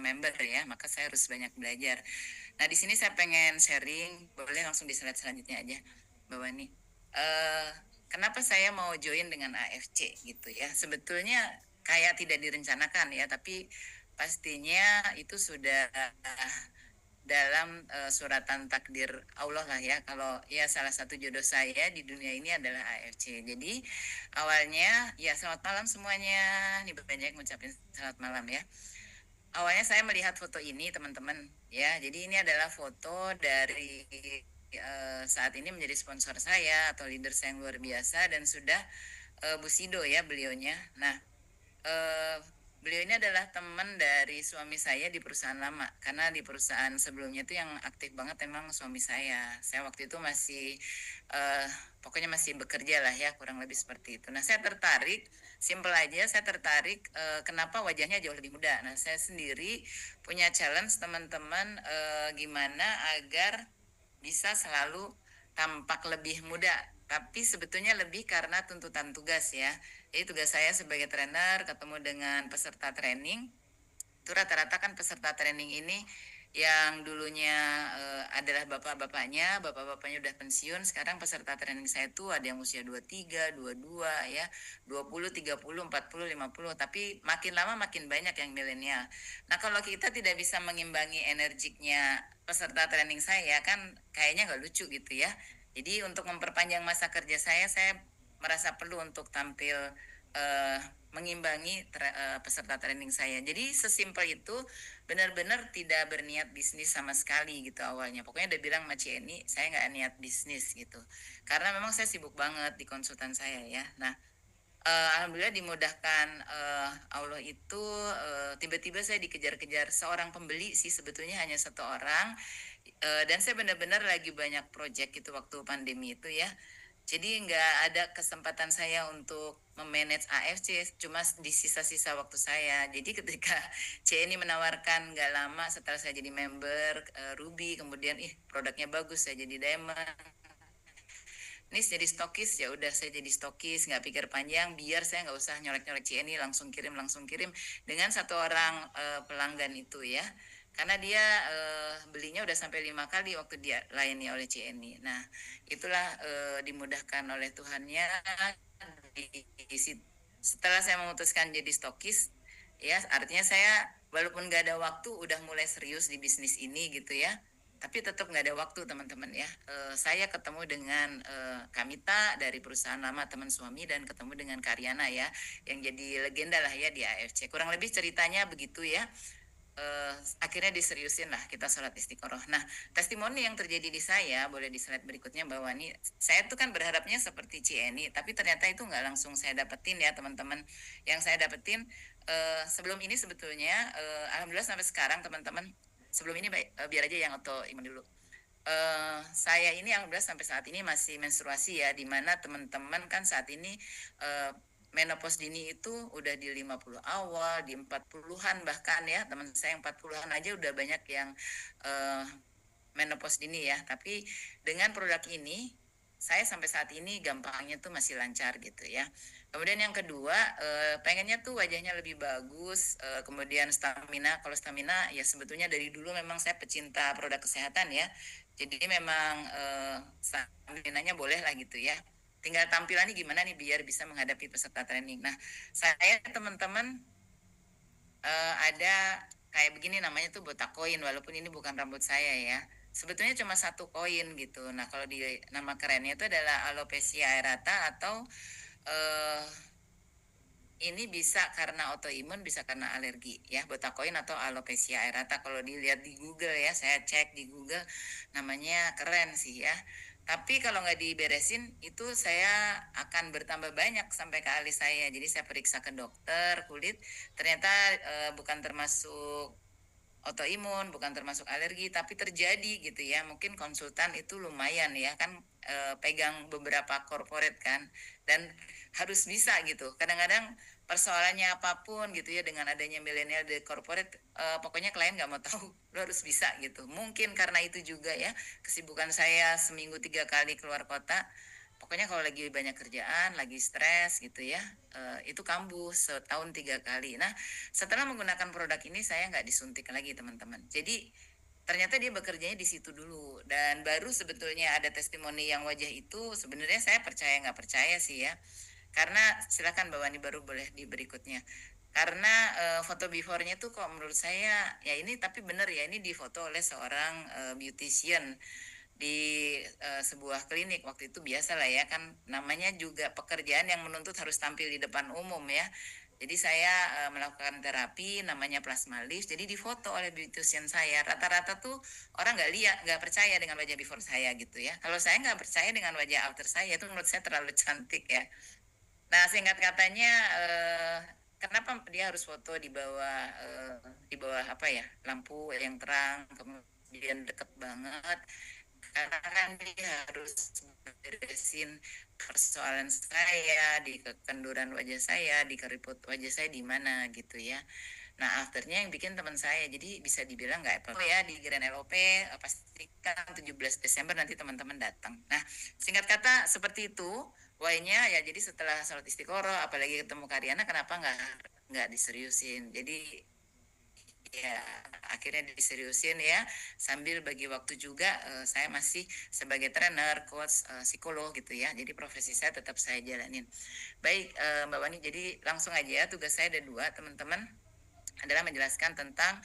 member ya, maka saya harus banyak belajar. Nah, di sini saya pengen sharing, boleh langsung di slide selanjutnya aja, Mbak Wani. Eh, Kenapa saya mau join dengan AFC gitu ya? Sebetulnya kayak tidak direncanakan ya, tapi pastinya itu sudah dalam suratan takdir Allah lah ya. Kalau ya salah satu jodoh saya di dunia ini adalah AFC. Jadi awalnya ya selamat malam semuanya. Nih banyak ngucapin selamat malam ya. Awalnya saya melihat foto ini teman-teman ya. Jadi ini adalah foto dari saat ini menjadi sponsor saya atau leader saya yang luar biasa dan sudah Bu Sido ya beliaunya. Nah, eh, beliau ini adalah teman dari suami saya di perusahaan lama karena di perusahaan sebelumnya itu yang aktif banget emang suami saya. Saya waktu itu masih eh, pokoknya masih bekerja lah ya kurang lebih seperti itu. Nah saya tertarik, simple aja saya tertarik kenapa wajahnya jauh lebih muda. Nah saya sendiri punya challenge teman-teman gimana agar bisa selalu tampak lebih muda. Tapi sebetulnya lebih karena tuntutan tugas ya. Jadi tugas saya sebagai trainer ketemu dengan peserta training. Itu rata-rata kan peserta training ini yang dulunya adalah bapak-bapaknya, bapak-bapaknya udah pensiun, sekarang peserta training saya tuh ada yang usia 23, 22 ya, 20, 30, 40, 50, tapi makin lama makin banyak yang milenial. Nah, kalau kita tidak bisa mengimbangi energiknya peserta training saya kan kayaknya nggak lucu gitu ya. Jadi untuk memperpanjang masa kerja saya merasa perlu untuk tampil eh, mengimbangi peserta training saya. Jadi sesimpel itu, benar-benar tidak berniat bisnis sama sekali gitu awalnya. Pokoknya udah bilang sama Cieni, saya nggak niat bisnis gitu. Karena memang saya sibuk banget di konsultan saya ya. Nah, alhamdulillah dimudahkan Allah itu tiba-tiba saya dikejar-kejar seorang pembeli sih sebetulnya hanya satu orang. Dan saya benar-benar lagi banyak project itu waktu pandemi itu ya. Jadi nggak ada kesempatan saya untuk memanage AFC, cuma di sisa-sisa waktu saya. Jadi ketika C ini menawarkan nggak lama setelah saya jadi member Ruby, kemudian produknya bagus, saya jadi Diamond. Ini jadi stokis, ya udah saya jadi stokis, nggak pikir panjang, biar saya nggak usah nyolek-nyolek CNI, langsung kirim dengan satu orang pelanggan itu ya, karena dia belinya udah sampai 5 kali waktu dia layani oleh CNI. Nah, itulah dimudahkan oleh Tuhannya. Di, Setelah saya memutuskan jadi stokis, ya artinya saya walaupun nggak ada waktu, udah mulai serius di bisnis ini gitu ya, tapi tetap nggak ada waktu teman-teman ya. Saya ketemu dengan Kamita dari perusahaan lama teman suami dan ketemu dengan Karyana ya, yang jadi legenda lah ya di AFC. Kurang lebih ceritanya begitu ya. Akhirnya diseriusin lah kita sholat istiqoroh. Nah, testimoni yang terjadi di saya, boleh di slide berikutnya bahwa nih, saya tuh kan berharapnya seperti Cieni, tapi ternyata itu nggak langsung saya dapetin ya teman-teman. Yang saya dapetin sebelum ini sebetulnya, alhamdulillah sampai sekarang teman-teman, sebelum ini biar aja yang autoimun dulu. Saya ini alhamdulillah sampai saat ini masih menstruasi ya, di mana teman-teman kan saat ini menopause dini itu udah di 50 awal, di 40-an bahkan ya, teman saya yang 40-an aja udah banyak yang uh, menopause dini ya. Tapi dengan produk ini saya sampai saat ini gampangnya tuh masih lancar gitu ya. Kemudian yang kedua, pengennya tuh wajahnya lebih bagus, kemudian stamina. Kalau stamina ya sebetulnya dari dulu memang saya pecinta produk kesehatan ya. Jadi memang stamina-nya boleh lah gitu ya. Tinggal tampilannya gimana nih biar bisa menghadapi peserta training. Nah, saya teman-teman ada kayak begini namanya tuh botak koin, walaupun ini bukan rambut saya ya. Sebetulnya cuma satu koin gitu. Nah, kalau di nama kerennya itu adalah alopecia aerata atau eh, ini bisa karena autoimun, bisa karena alergi ya, botak koin atau alopecia aerata. Kalau dilihat di Google ya, saya cek di Google, namanya keren sih ya. Tapi kalau nggak diberesin, itu saya akan bertambah banyak sampai ke alis saya. Jadi saya periksa ke dokter kulit, ternyata bukan termasuk autoimun, bukan termasuk alergi, tapi terjadi gitu ya. Mungkin konsultan itu lumayan ya kan, pegang beberapa corporate kan, dan harus bisa gitu. Kadang-kadang persoalannya apapun gitu ya, dengan adanya milenial di corporate, pokoknya klien nggak mau tahu, lo harus bisa gitu. Mungkin karena itu juga ya, kesibukan saya seminggu 3 kali keluar kota. pokoknya kalau lagi banyak kerjaan, lagi stres gitu ya, itu kambuh setahun 3 kali. Nah, setelah menggunakan produk ini saya nggak disuntik lagi teman-teman. Jadi ternyata dia bekerjanya di situ dulu dan baru sebetulnya ada testimoni yang wajah itu sebenarnya saya percaya nggak percaya sih ya. Karena silakan Mbak Wani baru boleh di berikutnya. Karena foto before-nya tuh kok menurut saya ya ini tapi benar ya ini difoto oleh seorang beautician di sebuah klinik waktu itu biasa lah ya kan namanya juga pekerjaan yang menuntut harus tampil di depan umum ya. Jadi saya melakukan terapi namanya plasma lift. Jadi difoto oleh beautician saya. Rata-rata tuh orang nggak lihat, nggak percaya dengan wajah before saya gitu ya. Kalau saya nggak percaya dengan wajah after saya itu menurut saya terlalu cantik ya. Nah, singkat katanya, kenapa dia harus foto di bawah apa ya, lampu yang terang, kemudian deket banget, karena kan dia harus beresin persoalan saya di kekenduran wajah saya, di keriput wajah saya di mana gitu ya. Nah, afternya yang bikin teman saya, jadi bisa dibilang nggak Apple ya di Grand LOP, pastikan 17 Desember nanti teman-teman datang. Nah, singkat kata seperti itu, why-nya ya jadi setelah salat istiqoroh, apalagi ketemu Karyana, kenapa nggak diseriusin? Jadi ya akhirnya diseriusin ya sambil bagi waktu juga saya masih sebagai trainer, coach, psikolog gitu ya. Jadi profesi saya tetap saya jalanin. Baik Mbak Wani, jadi langsung aja tugas saya ada dua teman-teman adalah menjelaskan tentang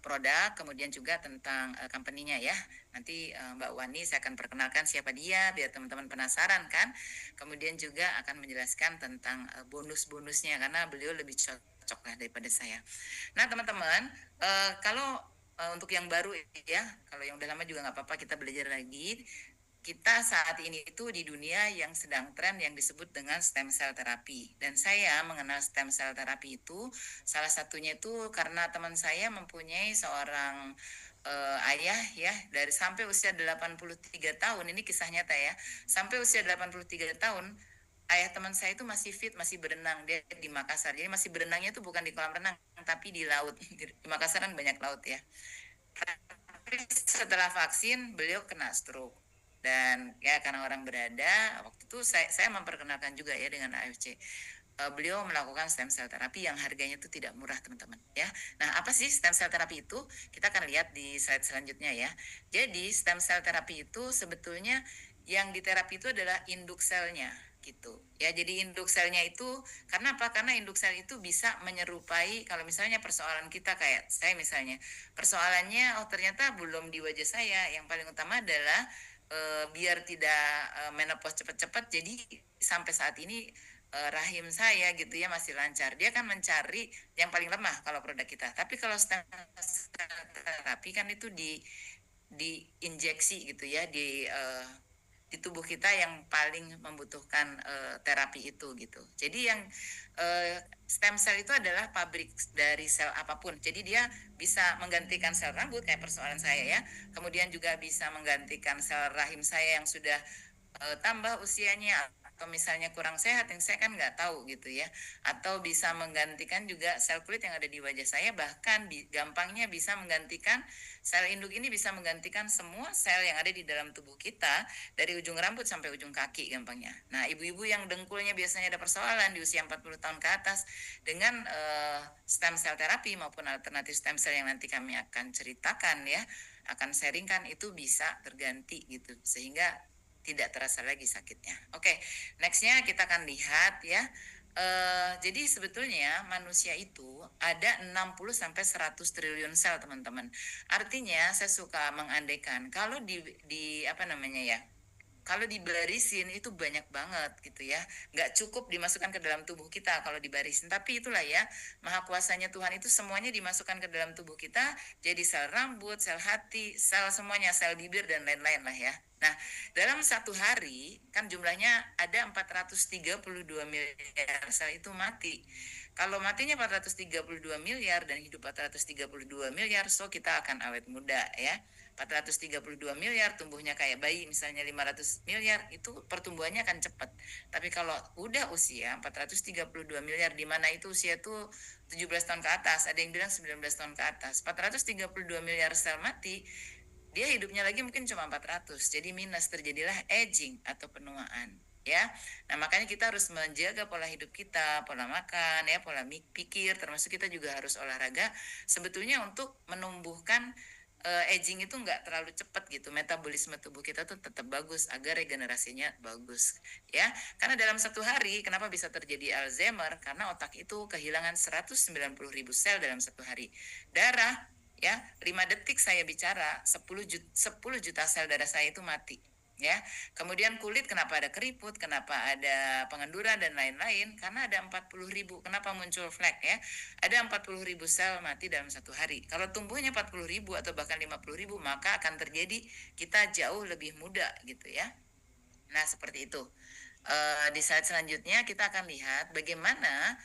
produk, kemudian juga tentang company-nya ya. Nanti Mbak Wani saya akan perkenalkan siapa dia, biar teman-teman penasaran kan. Kemudian juga akan menjelaskan tentang bonus-bonusnya, karena beliau lebih cocok lah daripada saya. Nah teman-teman, kalau untuk yang baru ya, kalau yang udah lama juga nggak apa-apa, kita belajar lagi. Kita saat ini itu di dunia yang sedang tren yang disebut dengan stem cell terapi. Dan saya mengenal stem cell terapi itu salah satunya itu karena teman saya mempunyai seorang ayah ya dari sampai usia 83 tahun. Ini kisah nyata ya. Sampai usia 83 tahun ayah teman saya itu masih fit, masih berenang. Dia di Makassar. Jadi masih berenangnya itu bukan di kolam renang tapi di laut. Di Makassar kan banyak laut ya. Tapi setelah vaksin beliau kena stroke dan ya karena orang berada waktu itu saya memperkenalkan juga ya dengan AFC. Beliau melakukan stem cell terapi yang harganya itu tidak murah teman-teman ya. Nah apa sih stem cell terapi itu? Kita akan lihat di slide selanjutnya ya. Jadi stem cell terapi itu sebetulnya yang diterapi itu adalah induk selnya gitu ya. Jadi induk selnya itu karena apa? Karena induk sel itu bisa menyerupai kalau misalnya persoalan kita kayak saya misalnya persoalannya ternyata belum di wajah saya. Yang paling utama adalah biar tidak menopause cepat-cepat. Jadi sampai saat ini rahim saya gitu ya masih lancar. Dia kan mencari yang paling lemah kalau produk kita. Tapi kalau stem terapi kan itu diinjeksi gitu ya di tubuh kita yang paling membutuhkan terapi itu gitu. Jadi yang stem cell itu adalah pabrik dari sel apapun. Jadi dia bisa menggantikan sel rambut kayak persoalan saya ya. Kemudian juga bisa menggantikan sel rahim saya yang sudah tambah usianya atau misalnya kurang sehat yang saya kan nggak tahu gitu ya, atau bisa menggantikan juga sel kulit yang ada di wajah saya, bahkan gampangnya bisa menggantikan sel induk ini, bisa menggantikan semua sel yang ada di dalam tubuh kita dari ujung rambut sampai ujung kaki gampangnya. Nah ibu-ibu yang dengkulnya biasanya ada persoalan di usia 40 tahun ke atas dengan stem cell terapi maupun alternatif stem cell yang nanti kami akan ceritakan ya, akan sharingkan, itu bisa terganti gitu sehingga tidak terasa lagi sakitnya. Oke, nextnya kita akan lihat ya. Jadi sebetulnya manusia itu ada 60 sampai 100 triliun sel teman-teman. Artinya saya suka mengandaikan kalau di apa namanya ya, kalau dibarisin itu banyak banget gitu ya, nggak cukup dimasukkan ke dalam tubuh kita kalau dibarisin. Tapi itulah ya, maha kuasanya Tuhan itu semuanya dimasukkan ke dalam tubuh kita, jadi sel rambut, sel hati, sel semuanya, sel bibir dan lain-lain lah ya. Nah dalam satu hari kan jumlahnya ada 432 miliar sel itu mati. Kalau matinya 432 miliar dan hidup 432 miliar, so kita akan awet muda ya. 432 miliar tumbuhnya kayak bayi, misalnya 500 miliar itu pertumbuhannya akan cepat. Tapi kalau udah usia 432 miliar, di mana itu usia tuh 17 tahun ke atas, ada yang bilang 19 tahun ke atas, 432 miliar sel mati, dia hidupnya lagi mungkin cuma 400, jadi minus, terjadilah aging atau penuaan ya. Nah, makanya kita harus menjaga pola hidup kita, pola makan ya, pola pikir, termasuk kita juga harus olahraga sebetulnya untuk menumbuhkan aging itu nggak terlalu cepat gitu, metabolisme tubuh kita tuh tetap bagus agar regenerasinya bagus ya. Karena dalam satu hari kenapa bisa terjadi Alzheimer, karena otak itu kehilangan 190.000 sel dalam satu hari. Darah ya, 5 detik saya bicara 10 juta sel darah saya itu mati ya. Kemudian kulit, kenapa ada keriput, kenapa ada pengenduran dan lain-lain, karena ada 40.000. Kenapa muncul flek ya, ada 40.000 sel mati dalam satu hari. Kalau tumbuhnya 40.000 atau bahkan 50.000, maka akan terjadi kita jauh lebih muda gitu ya. Nah, seperti itu. Di slide selanjutnya kita akan lihat bagaimana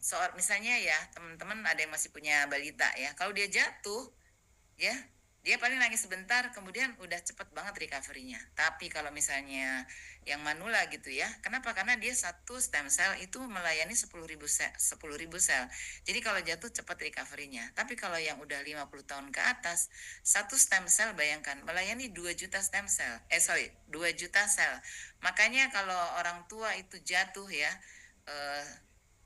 soal misalnya ya, teman-teman ada yang masih punya balita ya, kalau dia jatuh ya, dia paling nangis sebentar, kemudian udah cepet banget recovery-nya. Tapi kalau misalnya yang manula gitu ya, kenapa? Karena dia satu stem cell itu melayani 10.000 sel. Jadi kalau jatuh cepat recovery-nya. Tapi kalau yang udah 50 tahun ke atas, satu stem cell bayangkan melayani 2 juta stem cell. 2 juta sel. Makanya kalau orang tua itu jatuh ya,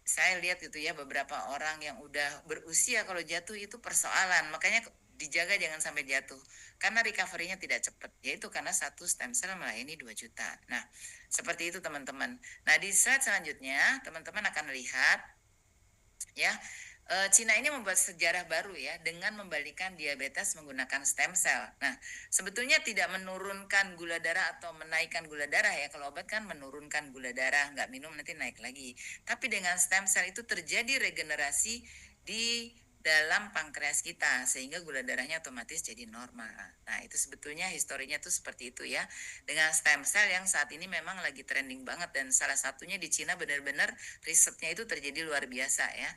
saya lihat gitu ya, beberapa orang yang udah berusia kalau jatuh itu persoalan. Makanya dijaga jangan sampai jatuh. Karena recovery-nya tidak cepat. Yaitu karena satu stem cell melayani 2 juta. Nah, seperti itu teman-teman. Nah, di slide selanjutnya teman-teman akan lihat ya, Cina ini membuat sejarah baru ya dengan membalikan diabetes menggunakan stem cell. Nah, sebetulnya tidak menurunkan gula darah atau menaikkan gula darah ya. Kalau obat kan menurunkan gula darah, nggak minum nanti naik lagi. Tapi dengan stem cell itu terjadi regenerasi di dalam pankreas kita sehingga gula darahnya otomatis jadi normal. Nah, itu sebetulnya historinya tuh seperti itu ya. Dengan stem cell yang saat ini memang lagi trending banget dan salah satunya di Cina benar-benar risetnya itu terjadi luar biasa ya.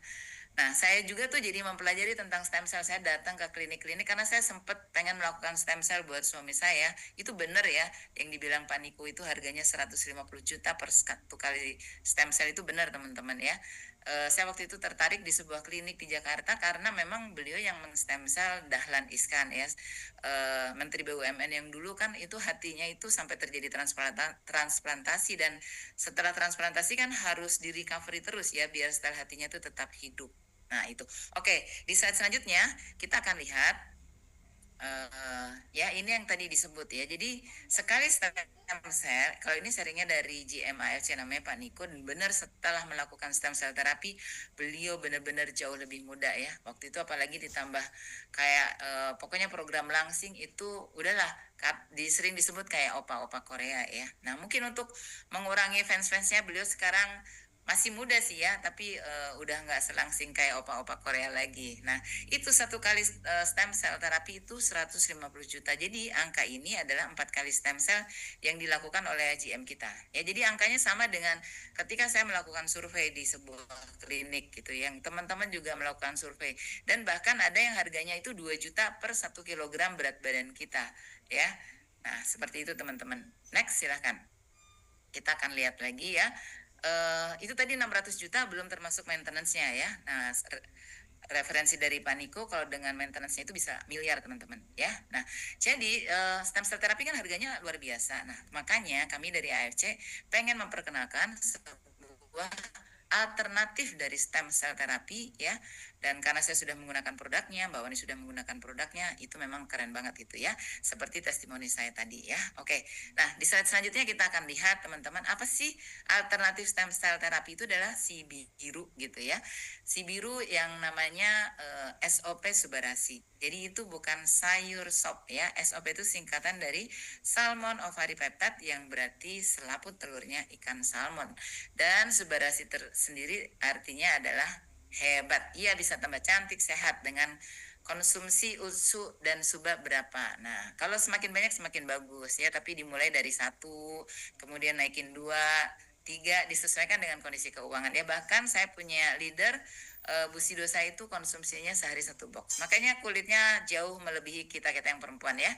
Nah, saya juga tuh jadi mempelajari tentang stem cell. Saya datang ke klinik-klinik karena saya sempat pengen melakukan stem cell buat suami saya. Itu benar ya, yang dibilang Pak Niko itu harganya 150 juta per satu kali stem cell, itu benar teman-teman ya. Saya waktu itu tertarik di sebuah klinik di Jakarta karena memang beliau yang men-stem cell Dahlan Iskan ya. Menteri BUMN yang dulu kan itu hatinya itu sampai terjadi transplantasi, dan setelah transplantasi kan harus di recovery terus ya biar sel hatinya itu tetap hidup. Nah itu. Oke, di slide selanjutnya kita akan lihat ya ini yang tadi disebut ya. Jadi sekali stem cell, kalau ini seringnya dari GMAFC namanya Pak Niko, dan benar setelah melakukan stem cell terapi beliau benar-benar jauh lebih muda ya. Waktu itu apalagi ditambah kayak pokoknya program langsing itu udahlah sering disebut kayak opa-opa Korea ya. Nah mungkin untuk mengurangi fans-fansnya beliau sekarang masih muda sih ya, tapi udah nggak selangsing kayak opa-opa Korea lagi. Nah, itu satu kali stem cell terapi itu 150 juta. Jadi angka ini adalah 4 kali stem cell yang dilakukan oleh GM kita. Ya, jadi angkanya sama dengan ketika saya melakukan survei di sebuah klinik gitu, yang teman-teman juga melakukan survei. Dan bahkan ada yang harganya itu 2 juta per 1 kilogram berat badan kita. Ya, nah seperti itu teman-teman. Next silahkan. Kita akan lihat lagi ya. Itu tadi 600 juta belum termasuk maintenance-nya ya. Nah, referensi dari Pak Niko kalau dengan maintenance-nya itu bisa miliar teman-teman ya. Nah, jadi stem cell terapi kan harganya luar biasa. Nah, makanya kami dari AFC pengen memperkenalkan sebuah alternatif dari stem cell terapi ya. Dan karena saya sudah menggunakan produknya, Mbak Wani sudah menggunakan produknya, itu memang keren banget gitu ya. Seperti testimoni saya tadi ya. Oke. Nah, di slide selanjutnya kita akan lihat teman-teman apa sih alternatif stem cell terapi. Itu adalah si biru gitu ya. Si biru yang namanya SOP Subarasi. Jadi itu bukan sayur sop ya. SOP itu singkatan dari Salmon Ovary Peptide yang berarti selaput telurnya ikan salmon. Dan Subarasi sendiri artinya adalah hebat. Ia bisa tambah cantik, sehat dengan konsumsi usu dan suba berapa. Nah, kalau semakin banyak semakin bagus ya, tapi dimulai dari 1, kemudian naikin 2, 3, disesuaikan dengan kondisi keuangan ya. Bahkan saya punya leader Bu Sidosa itu konsumsinya sehari 1 box. Makanya kulitnya jauh melebihi kita-kita yang perempuan ya.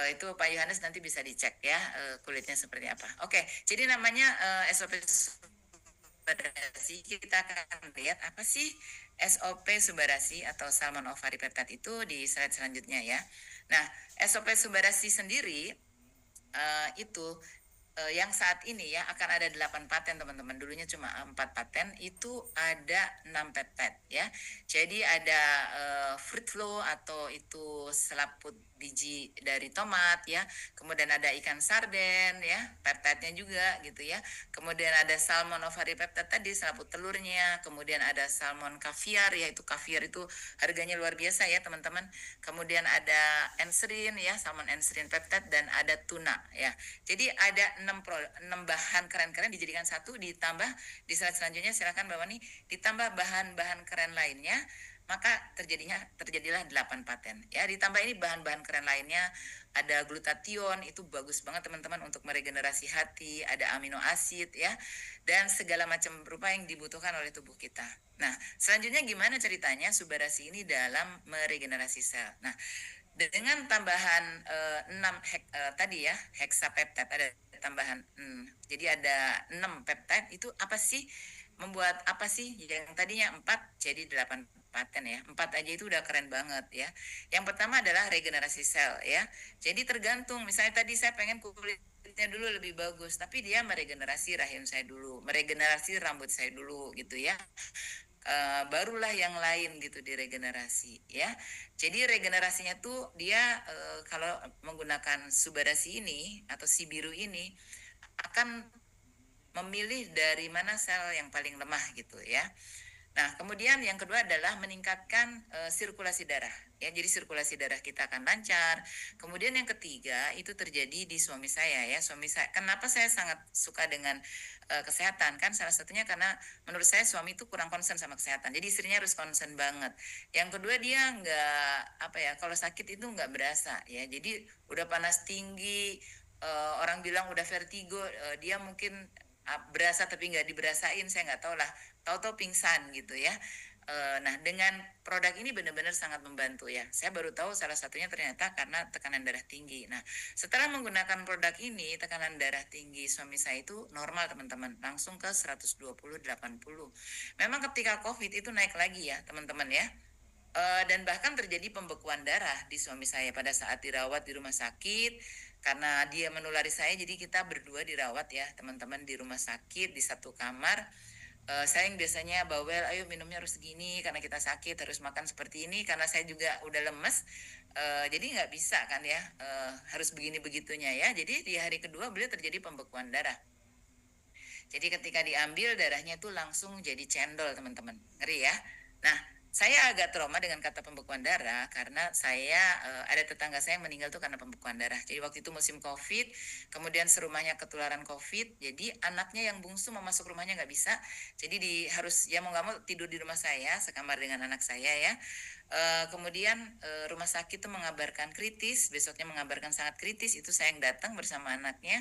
Itu Pak Yohanes nanti bisa dicek ya kulitnya seperti apa. Oke, jadi namanya SOP Subarasi, kita akan lihat apa sih SOP Subarasi atau Salmon Ovari Peptide itu di slide selanjutnya ya. Nah, SOP Subarasi sendiri itu yang saat ini ya akan ada 8 paten teman-teman. Dulunya cuma 4 paten, itu ada 6 peptide ya. Jadi ada fruit flow atau itu selaput biji dari tomat ya. Kemudian ada ikan sarden ya, peptide-nya juga gitu ya. Kemudian ada salmon ovari peptide tadi selaput telurnya. Kemudian ada salmon caviar, yaitu caviar itu harganya luar biasa ya teman-teman. Kemudian ada enserin ya, salmon enserin peptide, dan ada tuna ya. Jadi ada 6 bahan keren-keren dijadikan satu, ditambah di slide selanjutnya silakan Mbak Wani, ditambah bahan-bahan keren lainnya, maka terjadilah 8 paten ya. Ditambah ini bahan-bahan keren lainnya, ada glutathione, itu bagus banget teman-teman untuk meregenerasi hati, ada amino asid ya, dan segala macam rupa yang dibutuhkan oleh tubuh kita. Nah, selanjutnya gimana ceritanya Subarasi ini dalam meregenerasi sel? Nah, dengan tambahan 6 tadi ya, hexapeptide, ada tambahan jadi ada 6 peptide. Itu apa sih, membuat apa sih yang tadinya 4 jadi 8 paten ya. 4 aja itu udah keren banget ya. Yang pertama adalah regenerasi sel ya. Jadi tergantung, misalnya tadi saya pengen kulitnya dulu lebih bagus, tapi dia meregenerasi rahim saya dulu, meregenerasi rambut saya dulu gitu ya. Barulah yang lain gitu diregenerasi ya. Jadi regenerasinya tuh dia kalau menggunakan Subarasi ini atau si biru ini akan memilih dari mana sel yang paling lemah gitu ya. Nah, kemudian yang kedua adalah meningkatkan sirkulasi darah. Ya, jadi sirkulasi darah kita akan lancar. Kemudian yang ketiga itu terjadi di suami saya ya. Suami saya, kenapa saya sangat suka dengan kesehatan kan? Salah satunya karena menurut saya suami itu kurang concern sama kesehatan. Jadi istrinya harus concern banget. Yang kedua dia nggak apa ya, kalau sakit itu nggak berasa ya. Jadi udah panas tinggi, orang bilang udah vertigo, dia mungkin berasa tapi nggak diberasain, saya nggak tahu lah, tahu-tahu pingsan gitu ya. Nah, dengan produk ini benar-benar sangat membantu ya. Saya baru tahu salah satunya ternyata karena tekanan darah tinggi. Nah, setelah menggunakan produk ini, tekanan darah tinggi suami saya itu normal teman-teman, langsung ke 120/80. Memang ketika COVID itu naik lagi ya teman-teman ya. Dan bahkan terjadi pembekuan darah di suami saya pada saat dirawat di rumah sakit, karena dia menulari saya. Jadi kita berdua dirawat ya teman-teman di rumah sakit di satu kamar. Saya yang biasanya bawel, ayo minumnya harus segini karena kita sakit, harus makan seperti ini karena saya juga udah lemes. Jadi nggak bisa kan ya, harus begini begitunya ya. Jadi di hari kedua beliau terjadi pembekuan darah. Jadi ketika diambil darahnya itu langsung jadi cendol teman-teman, ngeri ya. Nah, saya agak trauma dengan kata pembekuan darah karena saya ada tetangga saya yang meninggal tuh karena pembekuan darah. Jadi waktu itu musim COVID, kemudian serumahnya ketularan COVID, jadi anaknya yang bungsu mau masuk rumahnya nggak bisa. Jadi harus ya mau nggak mau tidur di rumah saya, sekamar dengan anak saya ya. Kemudian rumah sakit tuh mengabarkan kritis, besoknya mengabarkan sangat kritis, itu saya yang datang bersama anaknya.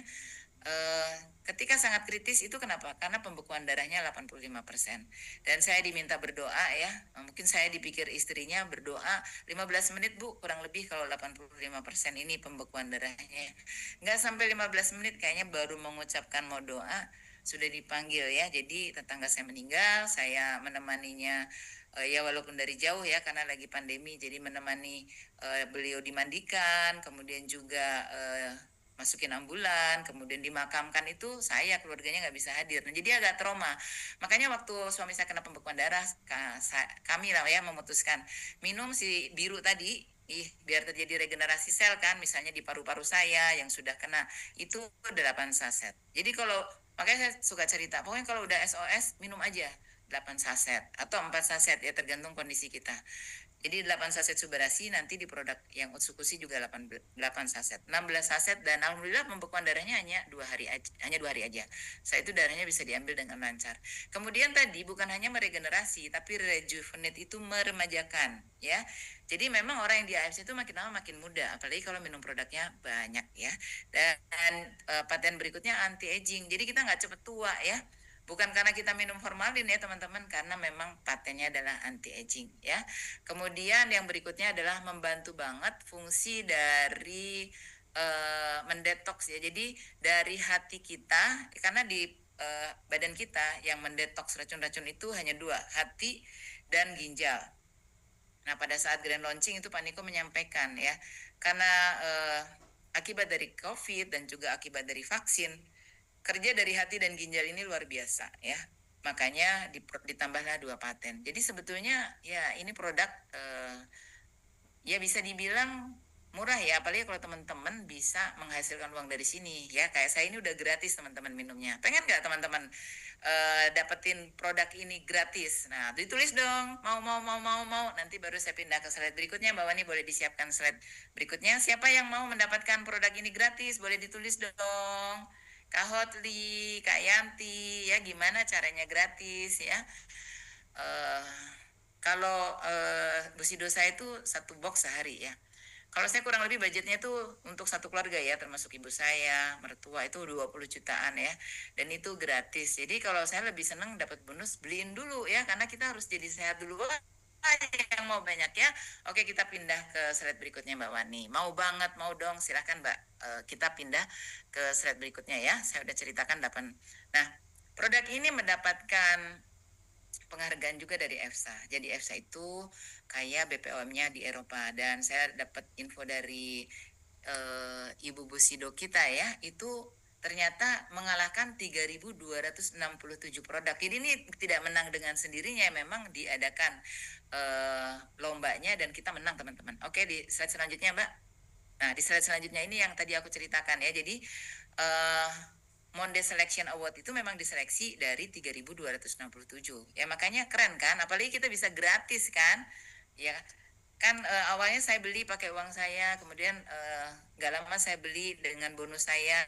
Ketika sangat kritis itu kenapa? Karena pembekuan darahnya 85%. Dan saya diminta berdoa ya. Mungkin saya dipikir istrinya berdoa 15 menit Bu, kurang lebih kalau 85% ini pembekuan darahnya. Nggak sampai 15 menit kayaknya baru mengucapkan mau doa, sudah dipanggil ya. Jadi tetangga saya meninggal, saya menemaninya ya walaupun dari jauh ya karena lagi pandemi, jadi menemani beliau dimandikan, kemudian juga masukin ambulan, kemudian dimakamkan, itu saya keluarganya nggak bisa hadir. Nah, jadi agak trauma. Makanya waktu suami saya kena pembekuan darah, kami lah ya memutuskan minum si biru tadi, biar terjadi regenerasi sel kan, misalnya di paru-paru saya yang sudah kena itu 8 saset. Jadi kalau, makanya saya suka cerita, pokoknya kalau udah SOS minum aja 8 saset atau 4 saset ya tergantung kondisi kita. Jadi 8 saset Subarasi, nanti di produk yang Utsukushi juga 8 saset, 16 saset, dan alhamdulillah pembekuan darahnya hanya 2 hari aja. Saya itu darahnya bisa diambil dengan lancar. Kemudian tadi bukan hanya meregenerasi, tapi rejuvenate, itu meremajakan ya. Jadi memang orang yang di AFC itu makin lama makin muda, apalagi kalau minum produknya banyak ya. Dan paten berikutnya anti aging. Jadi kita nggak cepet tua ya. Bukan karena kita minum formalin ya teman-teman, karena memang patennya adalah anti aging ya. Kemudian yang berikutnya adalah membantu banget fungsi dari mendetoks ya. Jadi dari hati kita, karena di badan kita yang mendetoks racun-racun itu hanya dua, hati dan ginjal. Nah, pada saat grand launching itu Pak Niko menyampaikan ya, karena akibat dari COVID dan juga akibat dari vaksin, kerja dari hati dan ginjal ini luar biasa ya. Makanya ditambahlah 2 paten. Jadi sebetulnya ya ini produk ya bisa dibilang murah ya, apalagi kalau teman-teman bisa menghasilkan uang dari sini ya. Kayak saya ini udah gratis teman-teman minumnya. Pengen nggak teman-teman dapetin produk ini gratis? Nah, ditulis dong. Mau. Nanti baru saya pindah ke slide berikutnya. Mbak Wani boleh disiapkan slide berikutnya. Siapa yang mau mendapatkan produk ini gratis? Boleh ditulis dong. Kak Hotli, Kak Yanti, ya gimana caranya gratis ya? eh Kalau Busido saya itu 1 box sehari ya. Kalau saya kurang lebih budgetnya itu untuk satu keluarga ya, termasuk ibu saya, mertua itu 20 jutaan ya. Dan itu gratis. Jadi kalau saya lebih senang dapat bonus, beliin dulu ya, karena kita harus jadi sehat dulu. Wah, yang mau banyak ya. Oke, kita pindah ke slide berikutnya Mbak Wani. Mau banget, mau dong, silahkan Mbak. Kita pindah ke slide berikutnya ya. Saya udah ceritakan 8. Nah, produk ini mendapatkan penghargaan juga dari EFSA. Jadi EFSA itu kayak BPOM-nya di Eropa, dan saya dapat info dari Ibu Busido kita ya, itu ternyata mengalahkan 3.267 produk. Jadi ini tidak menang dengan sendirinya, memang diadakan lombanya dan kita menang teman-teman. Oke, di slide selanjutnya Mbak. Nah, di slide selanjutnya ini yang tadi aku ceritakan ya. Jadi Monde Selection Award itu memang diseleksi dari 3.267. Ya makanya keren kan, apalagi kita bisa gratis kan. Ya kan awalnya saya beli pakai uang saya, kemudian nggak lama saya beli dengan bonus saya,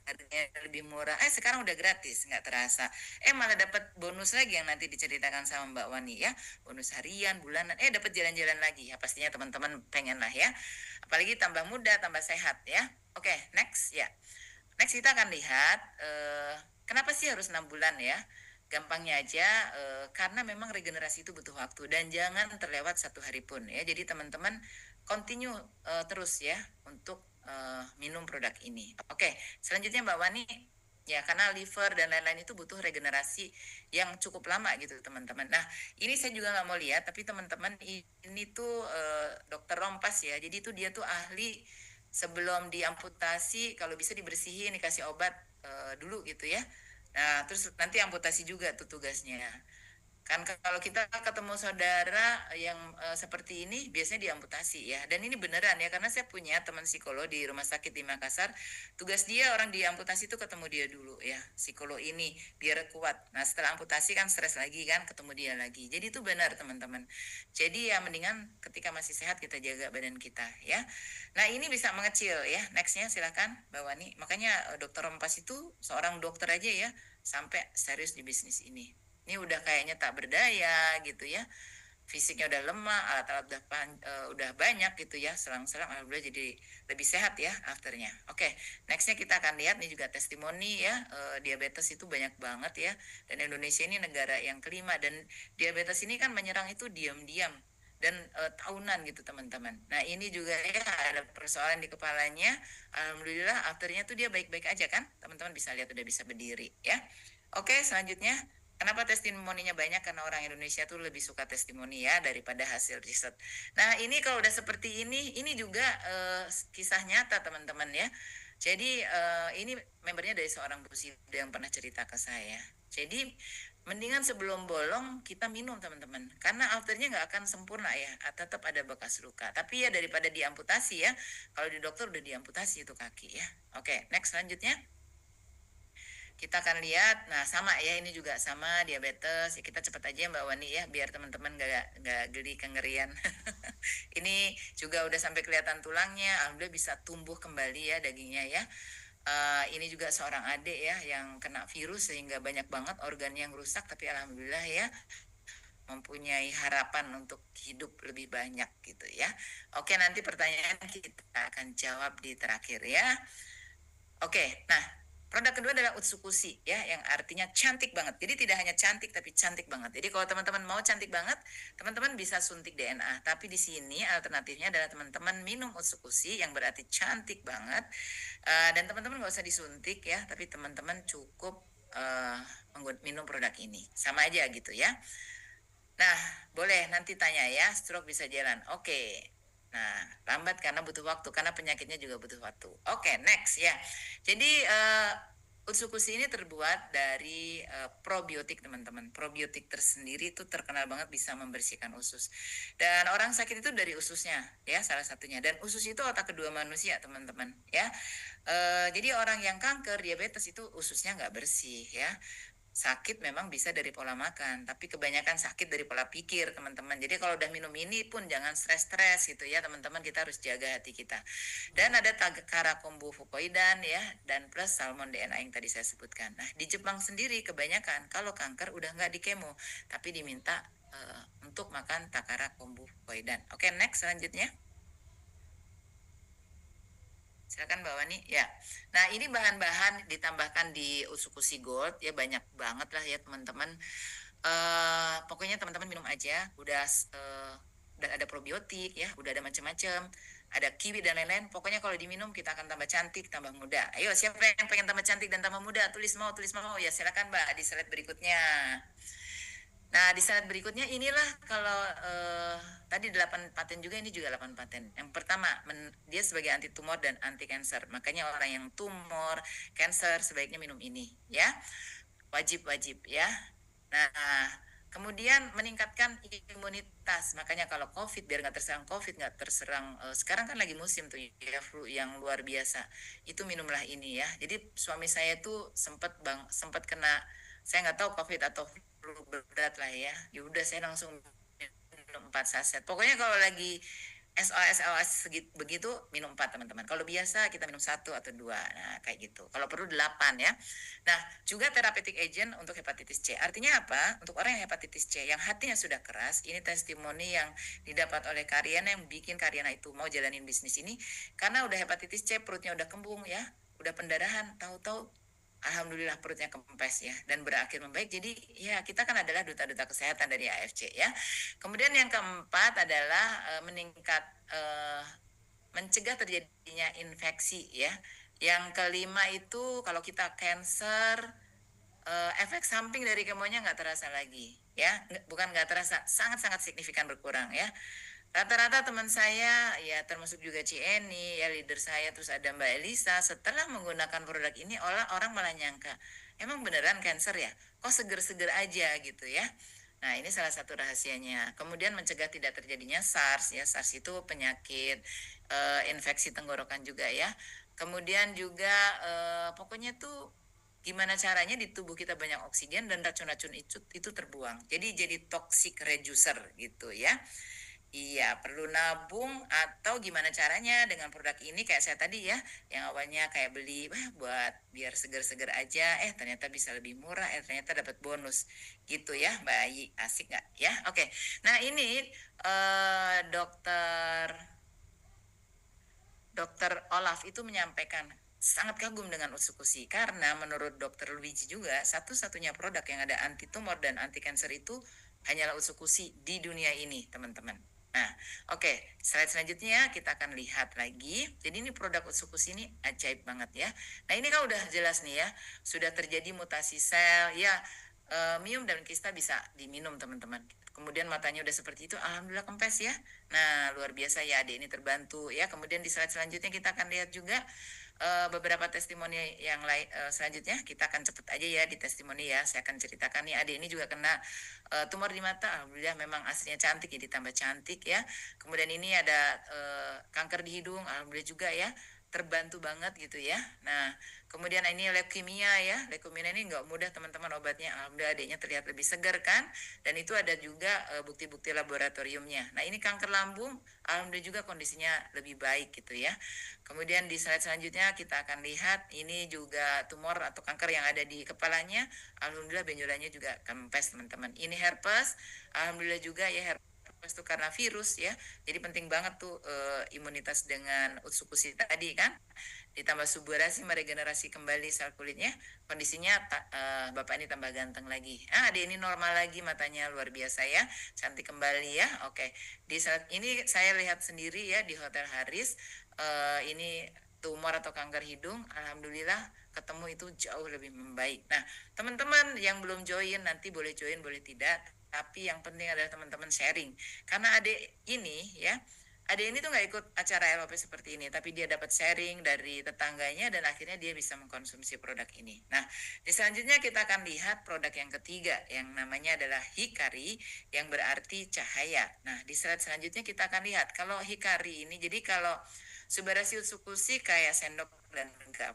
harganya lebih murah. Sekarang udah gratis, nggak terasa. Malah dapat bonus lagi yang nanti diceritakan sama Mbak Wani ya. Bonus harian, bulanan, dapat jalan-jalan lagi. Ya pastinya teman-teman pengen lah ya. Apalagi tambah muda, tambah sehat ya. Oke, next ya. Next kita akan lihat kenapa sih harus 6 bulan ya. Gampangnya aja karena memang regenerasi itu butuh waktu dan jangan terlewat 1 hari pun ya. Jadi teman-teman continue terus ya untuk minum produk ini. Oke, selanjutnya Mbak Wani, ya karena liver dan lain-lain itu butuh regenerasi yang cukup lama gitu teman-teman. Nah ini saya juga nggak mau lihat, tapi teman-teman ini tuh dokter Rompas ya. Jadi itu dia tuh ahli sebelum diamputasi kalau bisa dibersihin, dikasih obat dulu gitu ya. Nah, terus nanti amputasi juga tuh tugasnya. Kan kalau kita ketemu saudara yang seperti ini biasanya diamputasi ya. Dan ini beneran ya, karena saya punya teman psikolog di rumah sakit di Makassar. Tugas dia orang diamputasi itu ketemu dia dulu ya, psikolog ini biar kuat. Nah setelah amputasi kan stres lagi kan, ketemu dia lagi. Jadi itu benar teman-teman. Jadi ya mendingan ketika masih sehat kita jaga badan kita ya. Nah ini bisa mengecil ya. Nextnya silakan Mbak Wani. Makanya dokter Rompas itu seorang dokter aja ya sampai serius di bisnis ini. Ini udah kayaknya tak berdaya gitu ya, fisiknya udah lemah, alat-alat udah banyak gitu ya, selang-selang alhamdulillah jadi lebih sehat ya afternya. Oke, nextnya kita akan lihat nih juga testimoni ya, diabetes itu banyak banget ya, dan Indonesia ini negara yang kelima, dan diabetes ini kan menyerang itu diam-diam dan tahunan gitu teman-teman. Nah ini juga ya ada persoalan di kepalanya, alhamdulillah afternya tuh dia baik-baik aja kan, teman-teman bisa lihat udah bisa berdiri ya. Oke, selanjutnya. Kenapa testimoninya banyak? Karena orang Indonesia tuh lebih suka testimoni ya daripada hasil riset. Nah ini kalau udah seperti ini juga kisah nyata teman-teman ya. Jadi ini membernya dari seorang Busido yang pernah cerita ke saya. Jadi mendingan sebelum bolong kita minum teman-teman. Karena afternya nggak akan sempurna ya. Tetap ada bekas luka. Tapi ya daripada diamputasi ya. Kalau di dokter udah diamputasi itu kaki ya. Oke, next selanjutnya. Kita akan lihat, nah sama ya ini juga sama diabetes. Ya, kita cepat aja Mbak Wani ya biar teman-teman gak geli kengerian. Ini juga udah sampai kelihatan tulangnya, alhamdulillah bisa tumbuh kembali ya dagingnya ya. Ini juga seorang adik ya yang kena virus sehingga banyak banget organ yang rusak, tapi alhamdulillah ya mempunyai harapan untuk hidup lebih banyak gitu ya. Oke, nanti pertanyaan kita akan jawab di terakhir ya. Oke, nah produk kedua adalah Utsukushi ya, yang artinya cantik banget. Jadi tidak hanya cantik tapi cantik banget. Jadi kalau teman-teman mau cantik banget, teman-teman bisa suntik DNA. Tapi di sini alternatifnya adalah teman-teman minum Utsukushi yang berarti cantik banget. Dan teman-teman nggak usah disuntik ya, tapi teman-teman cukup minum produk ini. Sama aja gitu ya. Nah, boleh nanti tanya ya, stroke bisa jalan. Oke. Nah, lambat karena butuh waktu, karena penyakitnya juga butuh waktu. Oke, next ya. Jadi, Utsukushi ini terbuat dari probiotik, teman-teman. Probiotik tersendiri itu terkenal banget bisa membersihkan usus. Dan orang sakit itu dari ususnya, ya, salah satunya. Dan usus itu otak kedua manusia, teman-teman, ya. Jadi orang yang kanker, diabetes itu ususnya nggak bersih, ya. Sakit memang bisa dari pola makan, tapi kebanyakan sakit dari pola pikir, teman-teman. Jadi kalau udah minum ini pun jangan stres-stres gitu ya, teman-teman. Kita harus jaga hati kita. Dan ada Takara kombu fukoidan ya, dan plus salmon DNA yang tadi saya sebutkan. Nah, di Jepang sendiri kebanyakan kalau kanker udah nggak di kemo, tapi diminta untuk makan Takara kombu fukoidan. Oke, next selanjutnya. Silakan Mbak Wani. Ya. Nah, ini bahan-bahan ditambahkan di Utsukushi Gold ya, banyak banget lah ya teman-teman. Pokoknya teman-teman minum aja. Udah ada probiotik ya, udah ada macam-macam. Ada kiwi dan lain-lain. Pokoknya kalau diminum kita akan tambah cantik, tambah muda. Ayo, siapa yang pengen tambah cantik dan tambah muda? Tulis mau, tulis mau. Ya, silakan Mbak di slide berikutnya. Nah, di slide berikutnya inilah kalau tadi 8 paten juga, ini juga 8 paten. Yang pertama, dia sebagai anti tumor dan anti kanker. Makanya orang yang tumor, kanker sebaiknya minum ini, ya. Wajib-wajib ya. Nah, kemudian meningkatkan imunitas. Makanya kalau COVID, biar nggak terserang COVID, nggak terserang, sekarang kan lagi musim tuh ya, flu yang luar biasa. Itu minumlah ini ya. Jadi suami saya tuh sempat kena, saya nggak tahu COVID atau flu berat lah ya. Ya udah saya langsung minum 4 saset. Pokoknya kalau lagi SOS begitu minum 4 teman-teman. Kalau biasa kita minum 1 atau 2. Nah, kayak gitu. Kalau perlu 8 ya. Nah, juga therapeutic agent untuk hepatitis C. Artinya apa? Untuk orang yang hepatitis C yang hatinya sudah keras, ini testimoni yang didapat oleh Karyana yang bikin Karyana itu mau jalanin bisnis ini karena udah hepatitis C, perutnya udah kembung ya, udah pendarahan, tahu-tahu alhamdulillah perutnya kempes ya dan berakhir membaik. Jadi ya kita kan adalah duta-duta kesehatan dari AFC ya. Kemudian yang keempat adalah mencegah terjadinya infeksi ya. Yang kelima itu kalau kita cancer, efek samping dari kemonya nggak terasa lagi ya. Bukan nggak terasa, sangat-sangat signifikan berkurang ya. Rata-rata teman saya, ya termasuk juga Cieni, ya leader saya, terus ada Mbak Elisa, setelah menggunakan produk ini, orang malah nyangka, emang beneran cancer ya? Kok seger-seger aja gitu ya? Nah, ini salah satu rahasianya. Kemudian mencegah tidak terjadinya SARS, ya SARS itu penyakit infeksi tenggorokan juga ya. Kemudian juga pokoknya tuh gimana caranya di tubuh kita banyak oksigen dan racun-racun itu terbuang. Jadi toxic reducer gitu ya. Iya, perlu nabung atau gimana caranya dengan produk ini kayak saya tadi ya, yang awalnya kayak beli buat biar seger-seger aja, ternyata bisa lebih murah, ternyata dapat bonus gitu ya, baik, asik nggak ya? Oke, nah ini dokter Dokter Olaf itu menyampaikan sangat kagum dengan Utsukushi karena menurut Dokter Luigi juga satu-satunya produk yang ada anti tumor dan anti kanker itu hanyalah Utsukushi di dunia ini, teman-teman. Nah, oke, slide selanjutnya kita akan lihat lagi. Jadi ini produk Utsukushi ini ajaib banget ya. Nah, ini kan udah jelas nih ya, sudah terjadi mutasi sel ya. Mium dan kista bisa diminum teman-teman. Kemudian matanya udah seperti itu, alhamdulillah kempes ya. Nah, luar biasa ya adik ini terbantu ya. Kemudian di slide selanjutnya kita akan lihat juga beberapa testimoni yang lain selanjutnya. Kita akan cepet aja ya di testimoni ya. Saya akan ceritakan nih adik ini juga kena tumor di mata. Alhamdulillah memang aslinya cantik jadi tambah cantik ya. Kemudian ini ada kanker di hidung, alhamdulillah juga ya. Terbantu banget gitu ya. Nah, kemudian ini leukemia ya. Leukemia ini nggak mudah teman-teman obatnya. Alhamdulillah adiknya terlihat lebih segar kan. Dan itu ada juga bukti-bukti laboratoriumnya. Nah, ini kanker lambung, alhamdulillah juga kondisinya lebih baik gitu ya. Kemudian di slide selanjutnya kita akan lihat ini juga tumor atau kanker yang ada di kepalanya. Alhamdulillah benjolannya juga kempes teman-teman. Ini herpes, alhamdulillah juga ya herpes itu karena virus ya. Jadi penting banget tuh imunitas dengan Utsukushi tadi kan. Ditambah suburasi meregenerasi kembali sel kulitnya. Kondisinya Bapak ini tambah ganteng lagi. Adik ini normal lagi, matanya luar biasa ya. Cantik kembali ya. Oke. Di saat ini saya lihat sendiri ya di Hotel Haris. Ini tumor atau kanker hidung, alhamdulillah ketemu itu jauh lebih membaik. Nah, teman-teman yang belum join nanti boleh join, boleh tidak. Tapi yang penting adalah teman-teman sharing. Karena adik ini ya, adik ini tuh nggak ikut acara LOP seperti ini, tapi dia dapat sharing dari tetangganya dan akhirnya dia bisa mengkonsumsi produk ini. Nah, di selanjutnya kita akan lihat produk yang ketiga yang namanya adalah Hikari yang berarti cahaya. Nah, di slide selanjutnya kita akan lihat kalau Hikari ini, jadi kalau Subarashi Utsukushi kayak sendok dan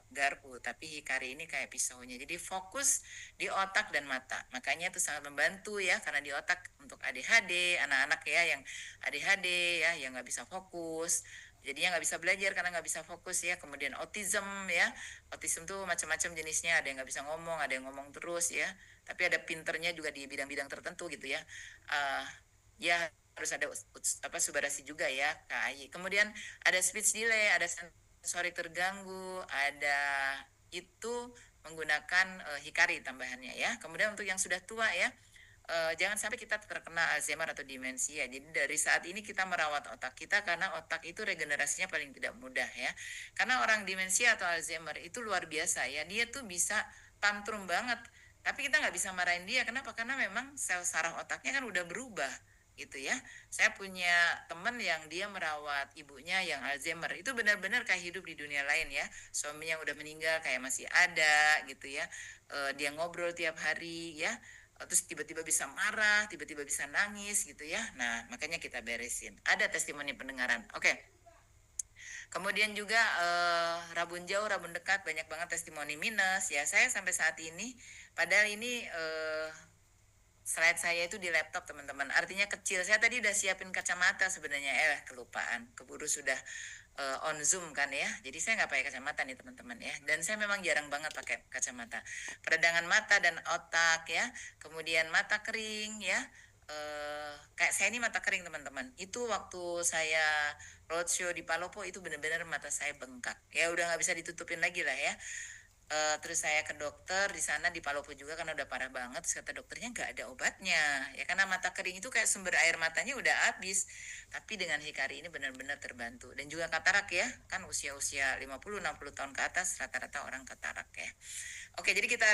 garpu, tapi Hikari ini kayak pisaunya. Jadi fokus di otak dan mata. Makanya itu sangat membantu ya, karena di otak untuk ADHD, anak-anak ya yang ADHD ya, yang nggak bisa fokus. Jadinya nggak bisa belajar karena nggak bisa fokus ya. Kemudian autism ya, autism tuh macam-macam jenisnya. Ada yang nggak bisa ngomong, ada yang ngomong terus ya. Tapi ada pinternya juga di bidang-bidang tertentu gitu ya. Ya harus ada Subarashi juga ya, KAI. Kemudian ada speech delay, ada sensorik terganggu, ada itu menggunakan Hikari tambahannya ya. Kemudian untuk yang sudah tua ya, jangan sampai kita terkena Alzheimer atau demensia. Jadi dari saat ini kita merawat otak kita karena otak itu regenerasinya paling tidak mudah ya. Karena orang demensia atau Alzheimer itu luar biasa ya. Dia tuh bisa tantrum banget. Tapi kita nggak bisa marahin dia. Kenapa? Karena memang sel saraf otaknya kan udah berubah gitu ya. Saya punya teman yang dia merawat ibunya yang Alzheimer. Itu benar-benar kayak hidup di dunia lain ya. Suaminya udah meninggal kayak masih ada gitu ya. Dia ngobrol tiap hari ya. Terus tiba-tiba bisa marah, tiba-tiba bisa nangis gitu ya. Nah, makanya kita beresin. Ada testimoni pendengaran. Oke. Kemudian juga rabun jauh, rabun dekat, banyak banget testimoni minus. Ya, saya sampai saat ini, padahal ini slide saya itu di laptop teman-teman. Artinya kecil. Saya tadi udah siapin kacamata sebenarnya. Kelupaan. Keburu sudah on Zoom kan ya. Jadi saya nggak pakai kacamata nih teman-teman ya. Dan saya memang jarang banget pakai kacamata. Peradangan mata dan otak ya. Kemudian mata kering ya. Kayak saya ini mata kering teman-teman. Itu waktu saya roadshow di Palopo itu benar-benar mata saya bengkak. Ya udah nggak bisa ditutupin lagi lah ya. Terus saya ke dokter di sana di Palopo juga karena udah parah banget. Terus kata dokternya nggak ada obatnya ya karena mata kering itu kayak sumber air matanya udah habis. Tapi dengan Hikari ini benar-benar terbantu. Dan juga katarak ya, kan usia-usia 50-60 tahun ke atas rata-rata orang katarak ya. Oke, jadi kita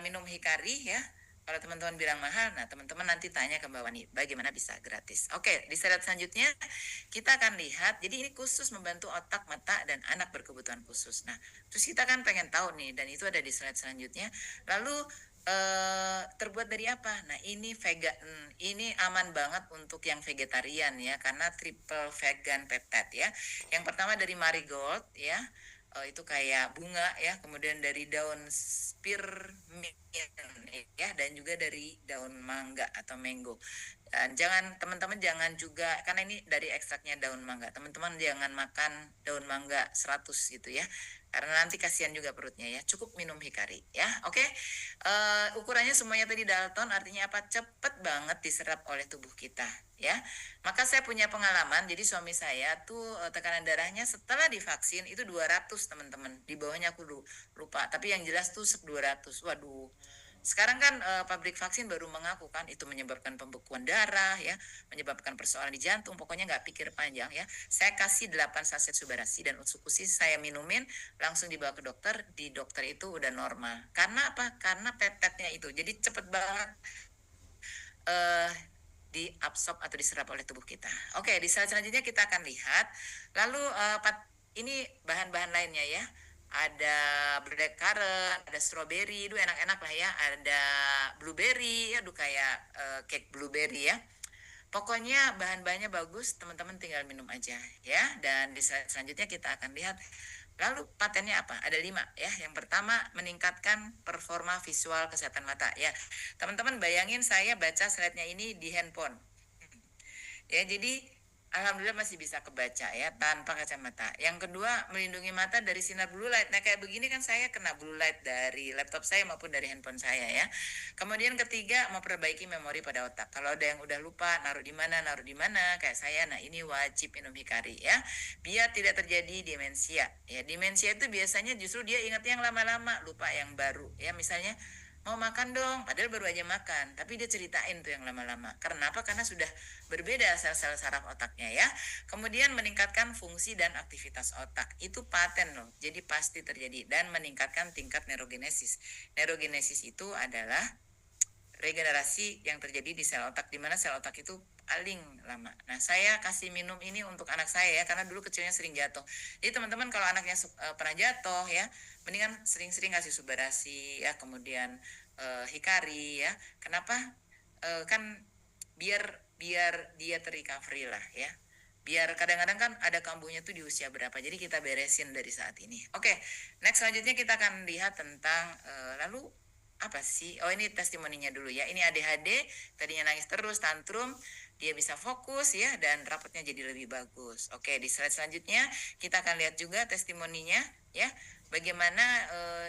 minum Hikari ya. Kalau teman-teman bilang mahal, nah teman-teman nanti tanya ke Mbak Wani bagaimana bisa gratis. Oke, di slide selanjutnya kita akan lihat, jadi ini khusus membantu otak, mata, dan anak berkebutuhan khusus. Nah, terus kita kan pengen tahu nih, dan itu ada di slide selanjutnya. Lalu terbuat dari apa? Nah, ini vegan, ini aman banget untuk yang vegetarian ya, karena triple vegan peptide ya. Yang pertama dari marigold ya, itu kayak bunga ya, kemudian dari daun spearmint ya, dan juga dari daun mangga atau mango. Dan jangan teman-teman jangan juga karena ini dari ekstraknya daun mangga. Teman-teman jangan makan daun mangga 100 gitu ya. Karena nanti kasihan juga perutnya ya. Cukup minum Hikari ya. Oke. Ukurannya semuanya tadi Dalton artinya apa? Cepet banget diserap oleh tubuh kita ya. Maka saya punya pengalaman. Jadi suami saya tuh tekanan darahnya setelah divaksin itu 200 teman-teman. Di bawahnya aku lupa. Tapi yang jelas tuh 200. Waduh. Sekarang kan pabrik vaksin baru mengaku kan itu menyebabkan pembekuan darah ya, menyebabkan persoalan di jantung, pokoknya nggak pikir panjang ya. Saya kasih 8 saset Subarashi dan Utsukushi saya minumin, langsung dibawa ke dokter, di dokter itu udah normal. Karena apa? Karena peptidenya itu. Jadi cepet banget diabsorb atau diserap oleh tubuh kita. Oke, di slide selanjutnya kita akan lihat. Lalu ini bahan-bahan lainnya ya. Ada blackcurrant, ada strawberry, itu enak-enak lah ya. Ada blueberry, aduh kayak cake blueberry ya. Pokoknya bahan-bahannya bagus, teman-teman tinggal minum aja ya. Dan di slide selanjutnya kita akan lihat. Lalu patennya apa? Ada 5 ya. Yang pertama meningkatkan performa visual kesehatan mata ya. Teman-teman bayangin saya baca slide-nya ini di handphone. Ya, jadi alhamdulillah masih bisa kebaca ya tanpa kacamata. Yang kedua, melindungi mata dari sinar blue light. Nah, kayak begini kan saya kena blue light dari laptop saya maupun dari handphone saya ya. Kemudian ketiga, memperbaiki memori pada otak. Kalau ada yang udah lupa naruh di mana kayak saya, nah ini wajib minum Hikari ya. Biar tidak terjadi demensia. Ya, demensia itu biasanya justru dia ingat yang lama-lama, lupa yang baru. Ya, misalnya mau makan dong, padahal baru aja makan, tapi dia ceritain tuh yang lama-lama. Kenapa? Karena sudah berbeda sel-sel saraf otaknya ya. Kemudian meningkatkan fungsi dan aktivitas otak, itu paten loh, jadi pasti terjadi. Dan meningkatkan tingkat neurogenesis. Neurogenesis itu adalah regenerasi yang terjadi di sel otak, di mana sel otak itu paling lama. Nah, saya kasih minum ini untuk anak saya ya, karena dulu kecilnya sering jatuh. Jadi teman-teman kalau anaknya pernah jatuh ya, mendingan sering-sering kasih Subarasi ya, kemudian Hikari ya. Kenapa? Kan biar biar dia terrecovery lah ya. Biar kadang-kadang kan ada kambuhnya tuh di usia berapa. Jadi kita beresin dari saat ini. Oke, next selanjutnya kita akan lihat tentang lalu apa sih? Oh, ini testimoninya dulu ya. Ini ADHD, tadinya nangis terus, tantrum, dia bisa fokus ya, dan rapotnya jadi lebih bagus. Oke, di slide selanjutnya kita akan lihat juga testimoninya ya. Bagaimana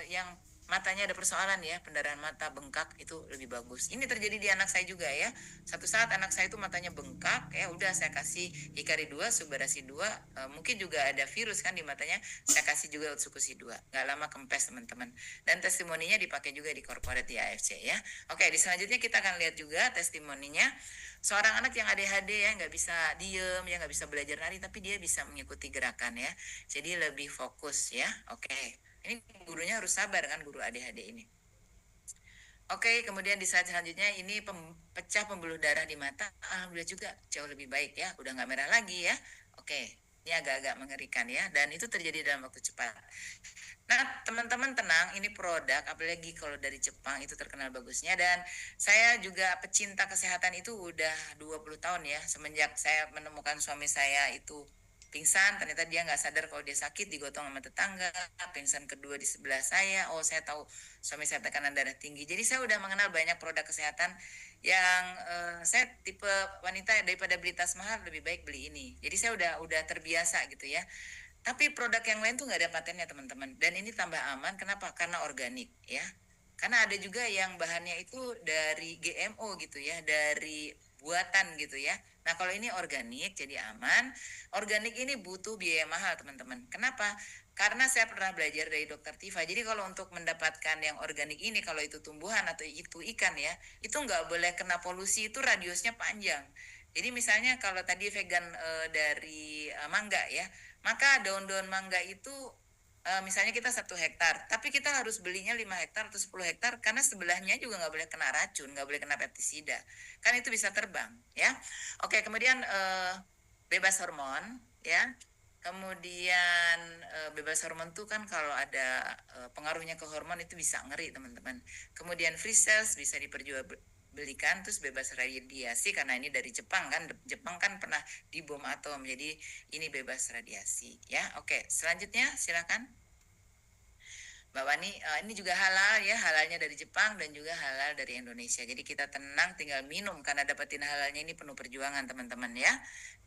yang matanya ada persoalan ya, pendarahan mata bengkak itu lebih bagus. Ini terjadi di anak saya juga ya. Satu saat anak saya itu matanya bengkak ya, udah saya kasih Hikari 2, Subarasi 2, mungkin juga ada virus kan di matanya, saya kasih juga Utsukushi 2. Nggak lama kempes teman-teman. Dan testimoninya dipakai juga di corporate di AFC ya. Oke, di selanjutnya kita akan lihat juga testimoninya seorang anak yang ADHD ya, nggak bisa diem ya, nggak bisa belajar nari, tapi dia bisa mengikuti gerakan ya. Jadi lebih fokus ya. Oke. Ini gurunya harus sabar kan, guru ADHD ini. Oke, kemudian di slide selanjutnya ini pecah pembuluh darah di mata. Alhamdulillah juga jauh lebih baik ya, udah nggak merah lagi ya. Oke, ini agak-agak mengerikan ya, dan itu terjadi dalam waktu cepat. Nah, teman-teman tenang, ini produk, apalagi kalau dari Jepang itu terkenal bagusnya. Dan saya juga pecinta kesehatan itu udah 20 tahun ya, semenjak saya menemukan suami saya itu pingsan, ternyata dia nggak sadar kalau dia sakit, digotong sama tetangga, pingsan kedua di sebelah saya, oh saya tahu suami saya tekanan darah tinggi. Jadi saya udah mengenal banyak produk kesehatan yang saya tipe wanita daripada beli tas mahal lebih baik beli ini. Jadi saya udah terbiasa gitu ya. Tapi produk yang lain tuh nggak ada patennya teman-teman. Dan ini tambah aman, kenapa? Karena organik ya. Karena ada juga yang bahannya itu dari GMO gitu ya, dari buatan gitu ya. Nah, kalau ini organik jadi aman. Organik ini butuh biaya mahal teman-teman. Kenapa? Karena saya pernah belajar dari Dokter Tifa. Jadi kalau untuk mendapatkan yang organik ini, kalau itu tumbuhan atau itu ikan ya, itu nggak boleh kena polusi, itu radiusnya panjang. Jadi misalnya kalau tadi vegan dari mangga ya, maka daun-daun mangga itu misalnya kita 1 hektar, tapi kita harus belinya 5 hektar atau 10 hektar karena sebelahnya juga nggak boleh kena racun, nggak boleh kena pestisida. Kan itu bisa terbang, ya. Oke, kemudian bebas hormon, ya. Kemudian bebas hormon tuh kan kalau ada pengaruhnya ke hormon itu bisa ngeri, teman-teman. Kemudian free cells bisa diperjualbelikan, terus bebas radiasi karena ini dari Jepang kan. Jepang kan pernah dibom atom, jadi ini bebas radiasi ya. Oke, selanjutnya silakan Mbak Wani. Ini juga halal ya, halalnya dari Jepang dan juga halal dari Indonesia. Jadi kita tenang, tinggal minum karena dapetin halalnya ini penuh perjuangan teman-teman ya.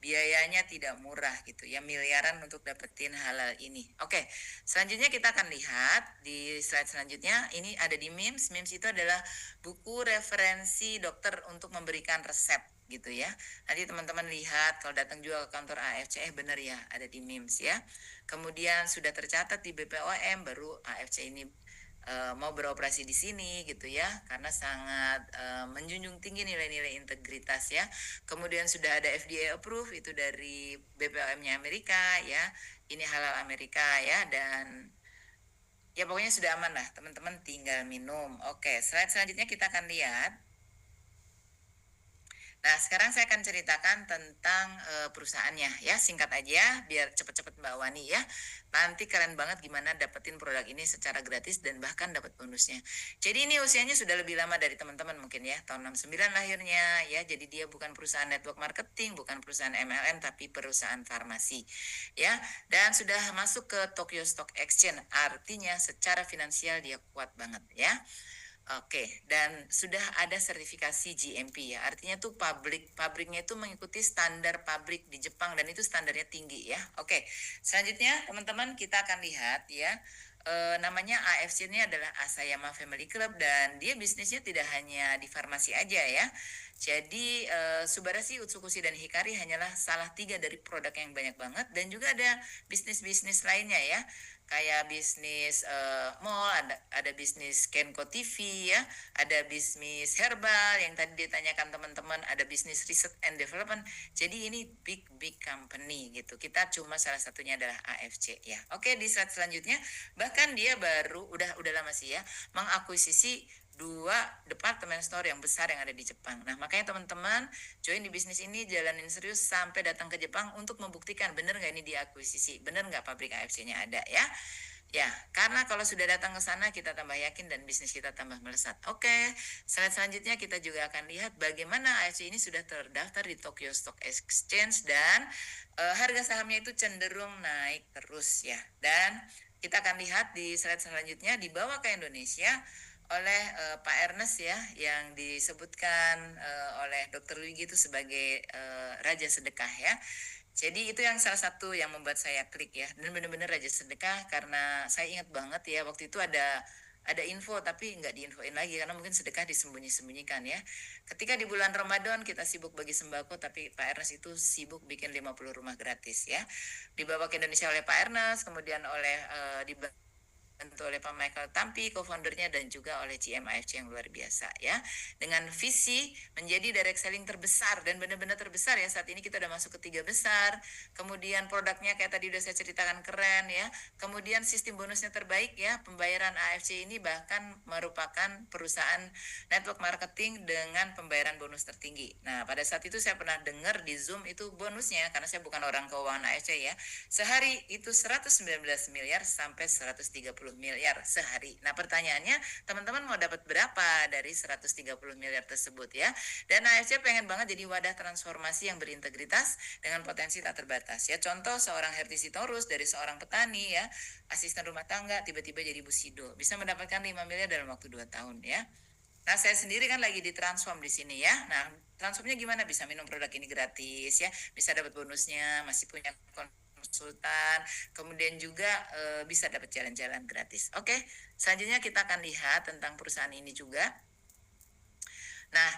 Biayanya tidak murah gitu ya, miliaran untuk dapetin halal ini. Oke, selanjutnya kita akan lihat di slide selanjutnya. Ini ada di MIMS. MIMS itu adalah buku referensi dokter untuk memberikan resep gitu ya. Nanti teman-teman lihat kalau datang juga ke kantor AFC, benar ya, ada di MIMS ya. Kemudian sudah tercatat di BPOM, baru AFC ini mau beroperasi di sini gitu ya, karena sangat menjunjung tinggi nilai-nilai integritas ya. Kemudian sudah ada FDA approve itu dari BPOM-nya Amerika ya. Ini halal Amerika ya, dan ya pokoknya sudah aman lah teman-teman, tinggal minum. Oke, slide selanjutnya kita akan lihat. Nah, sekarang saya akan ceritakan tentang perusahaannya ya, singkat aja biar cepet-cepet Mbak Wani ya. Nanti keren banget gimana dapetin produk ini secara gratis dan bahkan dapat bonusnya. Jadi ini usianya sudah lebih lama dari teman-teman mungkin ya, tahun 69 lahirnya ya. Jadi dia bukan perusahaan network marketing, bukan perusahaan MLM, tapi perusahaan farmasi ya. Dan sudah masuk ke Tokyo Stock Exchange, artinya secara finansial dia kuat banget ya. Oke, dan sudah ada sertifikasi GMP ya, artinya tuh pabriknya itu mengikuti standar pabrik di Jepang dan itu standarnya tinggi ya. Oke, selanjutnya teman-teman kita akan lihat ya, namanya AFC ini adalah Asayama Family Club dan dia bisnisnya tidak hanya di farmasi aja ya. Jadi Subarashi, Utsukushi, dan Hikari hanyalah salah 3 dari produk yang banyak banget, dan juga ada bisnis-bisnis lainnya ya, kayak bisnis mall, ada bisnis Kenko TV ya, ada bisnis herbal yang tadi ditanyakan teman-teman, ada bisnis research and development. Jadi ini big big company gitu. Kita cuma salah satunya adalah AFC ya. Oke, di slide selanjutnya, bahkan dia baru udah lama sih ya mengakuisisi 2 department store yang besar yang ada di Jepang. Nah, makanya teman-teman join di bisnis ini, jalanin serius sampai datang ke Jepang untuk membuktikan bener nggak ini diakuisisi, bener nggak pabrik AFC-nya ada ya. Ya, karena kalau sudah datang ke sana kita tambah yakin dan bisnis kita tambah melesat. Oke, slide selanjutnya kita juga akan lihat bagaimana AFC ini sudah terdaftar di Tokyo Stock Exchange, dan harga sahamnya itu cenderung naik terus ya. Dan kita akan lihat di slide selanjutnya, dibawa ke Indonesia oleh Pak Ernest ya, yang disebutkan oleh Dr. Luigi itu sebagai Raja Sedekah ya. Jadi itu yang salah satu yang membuat saya klik ya, dan benar-benar Raja Sedekah, karena saya ingat banget ya waktu itu ada info tapi nggak diinfoin lagi karena mungkin sedekah disembunyi-sembunyikan ya. Ketika di bulan Ramadan kita sibuk bagi sembako, tapi Pak Ernest itu sibuk bikin 50 rumah gratis ya. Dibawa ke Indonesia oleh Pak Ernest, kemudian oleh dibantu oleh Pak Michael Tampi, co-foundernya, dan juga oleh GMAFC yang luar biasa ya. Dengan visi menjadi direct selling terbesar, dan benar-benar terbesar ya. Saat ini kita udah masuk ke 3 besar. Kemudian produknya kayak tadi udah saya ceritakan keren ya. Kemudian sistem bonusnya terbaik ya. Pembayaran AFC ini bahkan merupakan perusahaan network marketing dengan pembayaran bonus tertinggi. Nah, pada saat itu saya pernah dengar di Zoom itu bonusnya, karena saya bukan orang keuangan AFC ya. Sehari itu 119 miliar sampai 130 miliar sehari. Nah, pertanyaannya, teman-teman mau dapat berapa dari 130 miliar tersebut ya? Dan AFC pengen banget jadi wadah transformasi yang berintegritas dengan potensi tak terbatas ya. Contoh, seorang Herti Sitorus dari seorang petani ya, asisten rumah tangga, tiba-tiba jadi Busido, bisa mendapatkan 5 miliar dalam waktu 2 tahun ya. Nah, saya sendiri kan lagi ditransform di sini ya. Nah, transformnya gimana? Bisa minum produk ini gratis ya, bisa dapat bonusnya, masih punya konsultan, kemudian juga bisa dapat jalan-jalan gratis. Oke, selanjutnya kita akan lihat tentang perusahaan ini juga. Nah,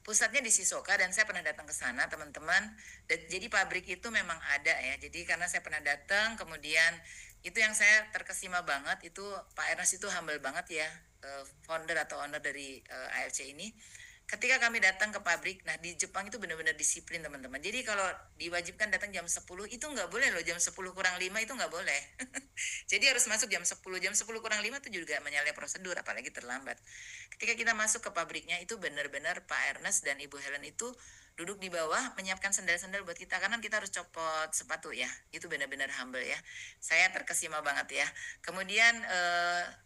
pusatnya di Shizuoka, dan saya pernah datang ke sana, teman-teman. Jadi pabrik itu memang ada ya. Jadi karena saya pernah datang, kemudian itu yang saya terkesima banget itu Pak Ernest itu humble banget ya, founder atau owner dari AFC ini. Ketika kami datang ke pabrik, nah di Jepang itu benar-benar disiplin teman-teman. Jadi kalau diwajibkan datang jam 10 itu nggak boleh loh, jam 10 kurang 5 itu nggak boleh. Jadi harus masuk jam 10, jam 10 kurang 5 itu juga menyalahi prosedur, apalagi terlambat. Ketika kita masuk ke pabriknya itu benar-benar Pak Ernest dan Ibu Helen itu duduk di bawah menyiapkan sendal-sandal buat kita, karena kita harus copot sepatu ya. Itu benar-benar humble ya. Saya terkesima banget ya. Kemudian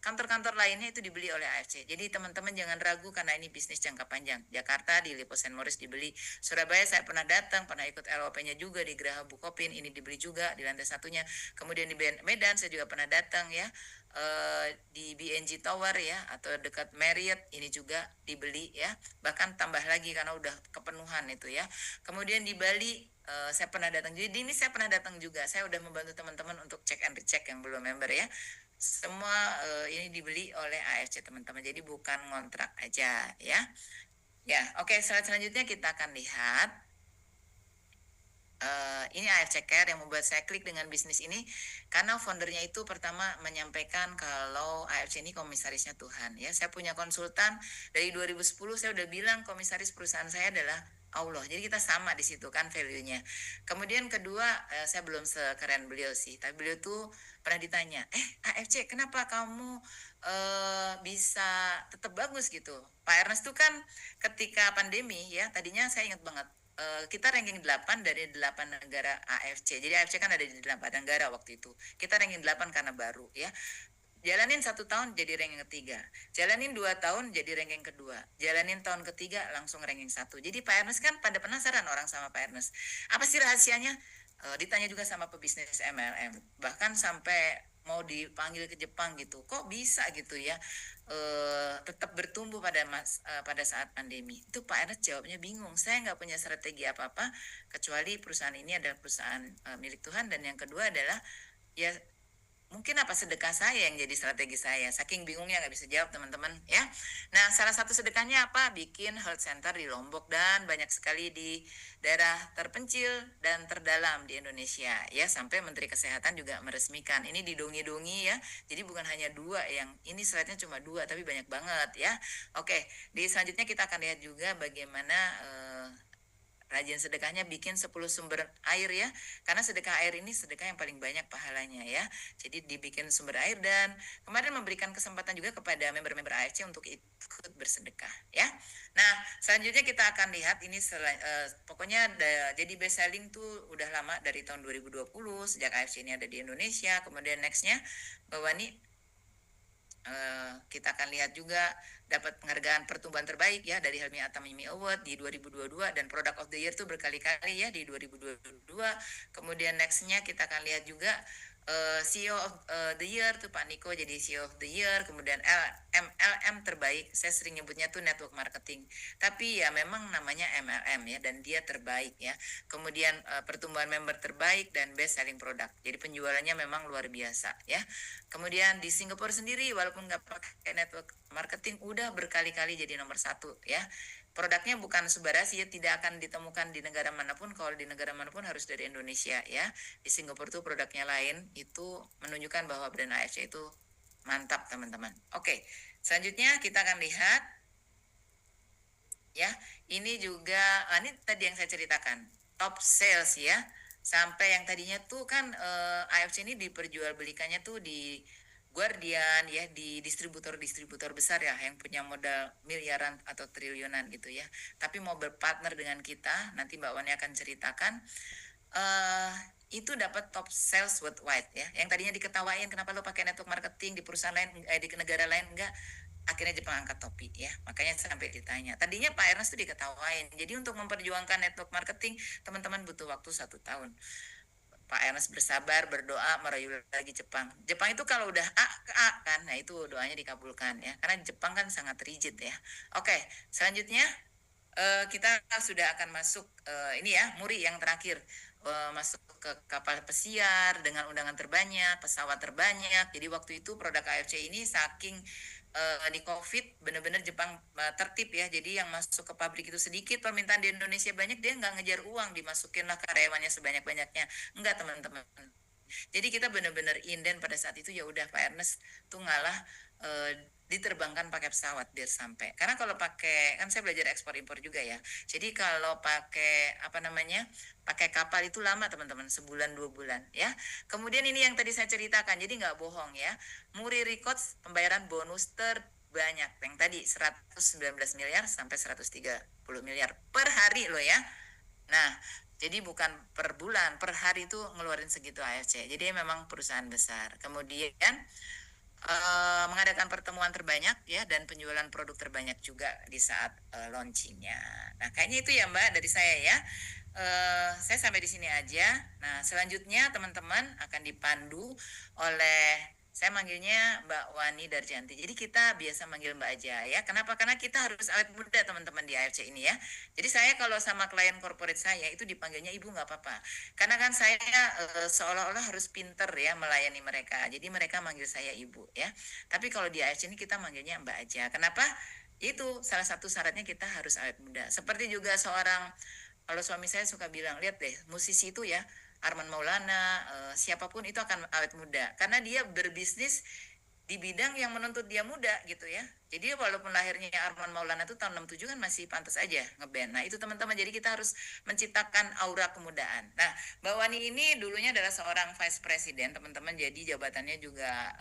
kantor-kantor lainnya itu dibeli oleh AFC. Jadi teman-teman jangan ragu karena ini bisnis jangka panjang. Jakarta di Lipo Saint Morris dibeli. Surabaya saya pernah datang, pernah ikut LOP-nya juga di Geraha Bukopin, ini dibeli juga di lantai satunya. Kemudian di Medan saya juga pernah datang ya. Di BNG Tower ya, atau dekat Marriott ini juga dibeli ya, bahkan tambah lagi karena udah kepenuhan itu ya. Kemudian di Bali saya pernah datang, jadi ini saya pernah datang juga, saya udah membantu teman-teman untuk cek and recheck yang belum member ya. Semua ini dibeli oleh AFC teman-teman, jadi bukan ngontrak aja ya. Ya, oke, slide selanjutnya kita akan lihat. Ini AFC Care yang membuat saya klik dengan bisnis ini, karena foundernya itu pertama menyampaikan kalau AFC ini komisarisnya Tuhan ya. Saya punya konsultan dari 2010, saya udah bilang komisaris perusahaan saya adalah Allah. Jadi kita sama di situ kan value-nya. Kemudian kedua, saya belum sekeren beliau sih, tapi beliau tuh pernah ditanya, AFC kenapa kamu bisa tetap bagus gitu? Pak Ernest tuh kan ketika pandemi ya, tadinya saya ingat banget, kita ranking 8 dari 8 negara AFC. Jadi AFC kan ada di 8 negara waktu itu. Kita ranking 8 karena baru ya. Jalanin 1 tahun jadi ranking ketiga. Jalanin 2 tahun jadi ranking kedua. Jalanin tahun ketiga langsung ranking 1. Jadi Pak Ernest kan pada penasaran orang sama Pak Ernest. Apa sih rahasianya? Ditanya juga sama pebisnis MLM. Bahkan sampai mau dipanggil ke Jepang gitu. Kok bisa gitu ya? Tetap bertumbuh pada saat pandemi. Itu Pak Ernest jawabnya bingung. Saya nggak punya strategi apa-apa kecuali perusahaan ini adalah perusahaan milik Tuhan, dan yang kedua adalah ya mungkin apa sedekah saya yang jadi strategi saya. Saking bingungnya nggak bisa jawab teman-teman ya. Nah, salah satu sedekahnya apa? Bikin health center di Lombok dan banyak sekali di daerah terpencil dan terdalam di Indonesia ya. Sampai Menteri Kesehatan juga meresmikan. Ini didungi-dungi ya. Jadi bukan hanya dua yang ini slide-nya cuma dua tapi banyak banget ya. Oke, di selanjutnya kita akan lihat juga bagaimana rajin sedekahnya bikin 10 sumber air ya. Karena sedekah air ini sedekah yang paling banyak pahalanya ya. Jadi dibikin sumber air dan kemarin memberikan kesempatan juga kepada member-member AFC untuk ikut bersedekah ya. Nah, selanjutnya kita akan lihat ini pokoknya jadi best selling tuh udah lama dari tahun 2020 sejak AFC ini ada di Indonesia. Kemudian nextnya bahwa nih kita akan lihat juga dapat penghargaan pertumbuhan terbaik ya dari Helmi Atamimi Award di 2022 dan Product of the Year tuh berkali-kali ya di 2022. Kemudian nextnya kita akan lihat juga CEO of the Year tuh Pak Niko jadi CEO of the Year. Kemudian MLM terbaik, saya sering nyebutnya tuh network marketing. Tapi ya memang namanya MLM ya dan dia terbaik ya. Kemudian pertumbuhan member terbaik dan best selling product. Jadi penjualannya memang luar biasa ya. Kemudian di Singapura sendiri walaupun nggak pakai network marketing udah berkali-kali jadi nomor 1 ya. Produknya bukan subarasi ya, tidak akan ditemukan di negara manapun. Kalau di negara manapun harus dari Indonesia ya. Di Singapura tuh produknya lain, itu menunjukkan bahwa brand AFC itu mantap teman-teman. Oke, selanjutnya kita akan lihat ya. Ini juga ini tadi yang saya ceritakan, top sales ya. Sampai yang tadinya tuh kan AFC ini diperjualbelikannya tuh di Guardian ya di distributor-distributor besar ya yang punya modal miliaran atau triliunan gitu ya. Tapi mau berpartner dengan kita, nanti Mbak Wani akan ceritakan itu dapat top sales worldwide ya. Yang tadinya diketawain kenapa lo pakai network marketing di perusahaan lain di negara lain enggak. Akhirnya Jepang angkat topi ya. Makanya sampai ditanya. Tadinya Pak Ernest tuh diketawain. Jadi untuk memperjuangkan network marketing, teman-teman butuh waktu 1 tahun. Pak Ernest bersabar, berdoa, merayu lagi Jepang. Jepang itu kalau udah A ke A kan, nah itu doanya dikabulkan ya. Karena Jepang kan sangat rigid ya. Oke, selanjutnya kita sudah akan masuk ini ya, Muri yang terakhir. Masuk ke kapal pesiar dengan undangan terbanyak, pesawat terbanyak. Jadi waktu itu produk AFC ini saking di COVID benar-benar Jepang tertib ya. Jadi yang masuk ke pabrik itu sedikit, permintaan di Indonesia banyak, dia nggak ngejar uang, dimasukin lah karyawannya sebanyak-banyaknya. Enggak teman-teman. Jadi kita benar-benar inden pada saat itu ya udah Pak Ernest tuh ngalah diterbangkan pakai pesawat biar sampai. Karena kalau pakai kan saya belajar ekspor impor juga ya. Jadi kalau pakai apa namanya pakai kapal itu lama teman-teman 1 bulan 2 bulan ya. Kemudian ini yang tadi saya ceritakan jadi nggak bohong ya. Muri Records pembayaran bonus terbanyak yang tadi 119 miliar sampai 130 miliar per hari loh ya. Nah, jadi bukan per bulan, per hari itu ngeluarin segitu AFC. Jadi memang perusahaan besar. Kemudian mengadakan pertemuan terbanyak ya dan penjualan produk terbanyak juga di saat launchingnya. Nah, kayaknya itu ya Mbak dari saya ya. Saya sampai di sini aja. Nah, selanjutnya teman-teman akan dipandu oleh saya manggilnya Mbak Wani Darjanti. Jadi kita biasa manggil Mbak aja ya. Kenapa? Karena kita harus awet muda teman-teman di AFC ini ya. Jadi saya kalau sama klien corporate saya itu dipanggilnya Ibu nggak apa-apa. Karena kan saya seolah-olah harus pinter ya melayani mereka. Jadi mereka manggil saya Ibu ya. Tapi kalau di AFC ini kita manggilnya Mbak aja. Kenapa? Itu salah satu syaratnya kita harus awet muda. Seperti juga seorang kalau suami saya suka bilang, lihat deh, musisi itu ya, Arman Maulana, siapapun itu akan awet muda. Karena dia berbisnis di bidang yang menuntut dia muda gitu ya. Jadi walaupun lahirnya Arman Maulana itu tahun 67 kan masih pantas aja ngeband. Nah itu teman-teman, jadi kita harus menciptakan aura kemudaan. Nah Mbak Wani ini dulunya adalah seorang vice president teman-teman, jadi jabatannya juga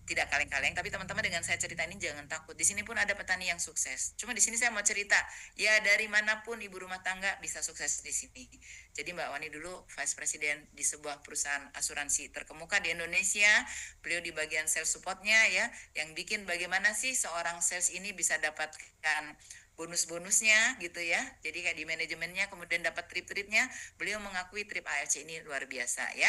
tidak kaleng-kaleng, tapi teman-teman dengan saya cerita ini jangan takut. Di sini pun ada petani yang sukses. Cuma di sini saya mau cerita, ya dari manapun ibu rumah tangga bisa sukses di sini. Jadi Mbak Wani dulu Vice President di sebuah perusahaan asuransi terkemuka di Indonesia. Beliau di bagian sales supportnya ya, yang bikin bagaimana sih seorang sales ini bisa dapatkan bonus-bonusnya gitu ya. Jadi kayak di manajemennya kemudian dapat trip-tripnya. Beliau mengakui trip AFC ini luar biasa ya.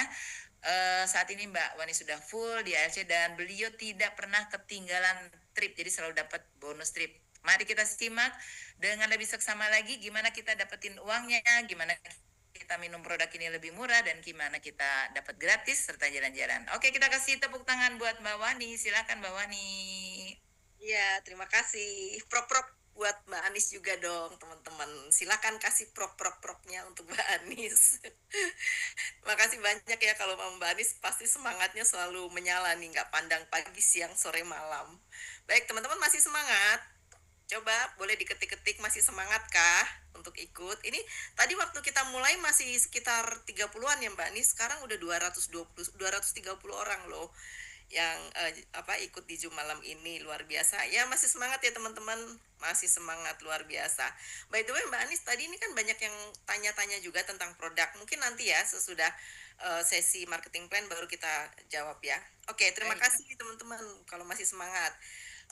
Saat ini Mbak Wani sudah full di AFC dan beliau tidak pernah ketinggalan trip, jadi selalu dapat bonus trip. Mari kita simak dengan lebih seksama lagi gimana kita dapetin uangnya, gimana kita minum produk ini lebih murah dan gimana kita dapat gratis serta jalan-jalan. Oke, kita kasih tepuk tangan buat Mbak Wani. Silakan Mbak Wani. Iya, terima kasih. Prop-prop buat Mbak Anis juga dong, teman-teman. Silakan kasih prop-prop-propnya untuk Mbak Anis. Makasih banyak ya, kalau Mbak Anis pasti semangatnya selalu menyala nih, nggak pandang pagi, siang, sore, malam. Baik, teman-teman masih semangat? Coba boleh diketik-ketik, masih semangat kah untuk ikut? Ini tadi waktu kita mulai masih sekitar 30-an ya Mbak Anis, sekarang udah 230 orang loh yang ikut di Zoom malam ini. Luar biasa ya, masih semangat ya teman-teman, masih semangat, luar biasa. By the way Mbak Anis, tadi ini kan banyak yang tanya-tanya juga tentang produk, mungkin nanti ya sesudah sesi marketing plan baru kita jawab ya. Oke, terima Baik. kasih teman-teman kalau masih semangat.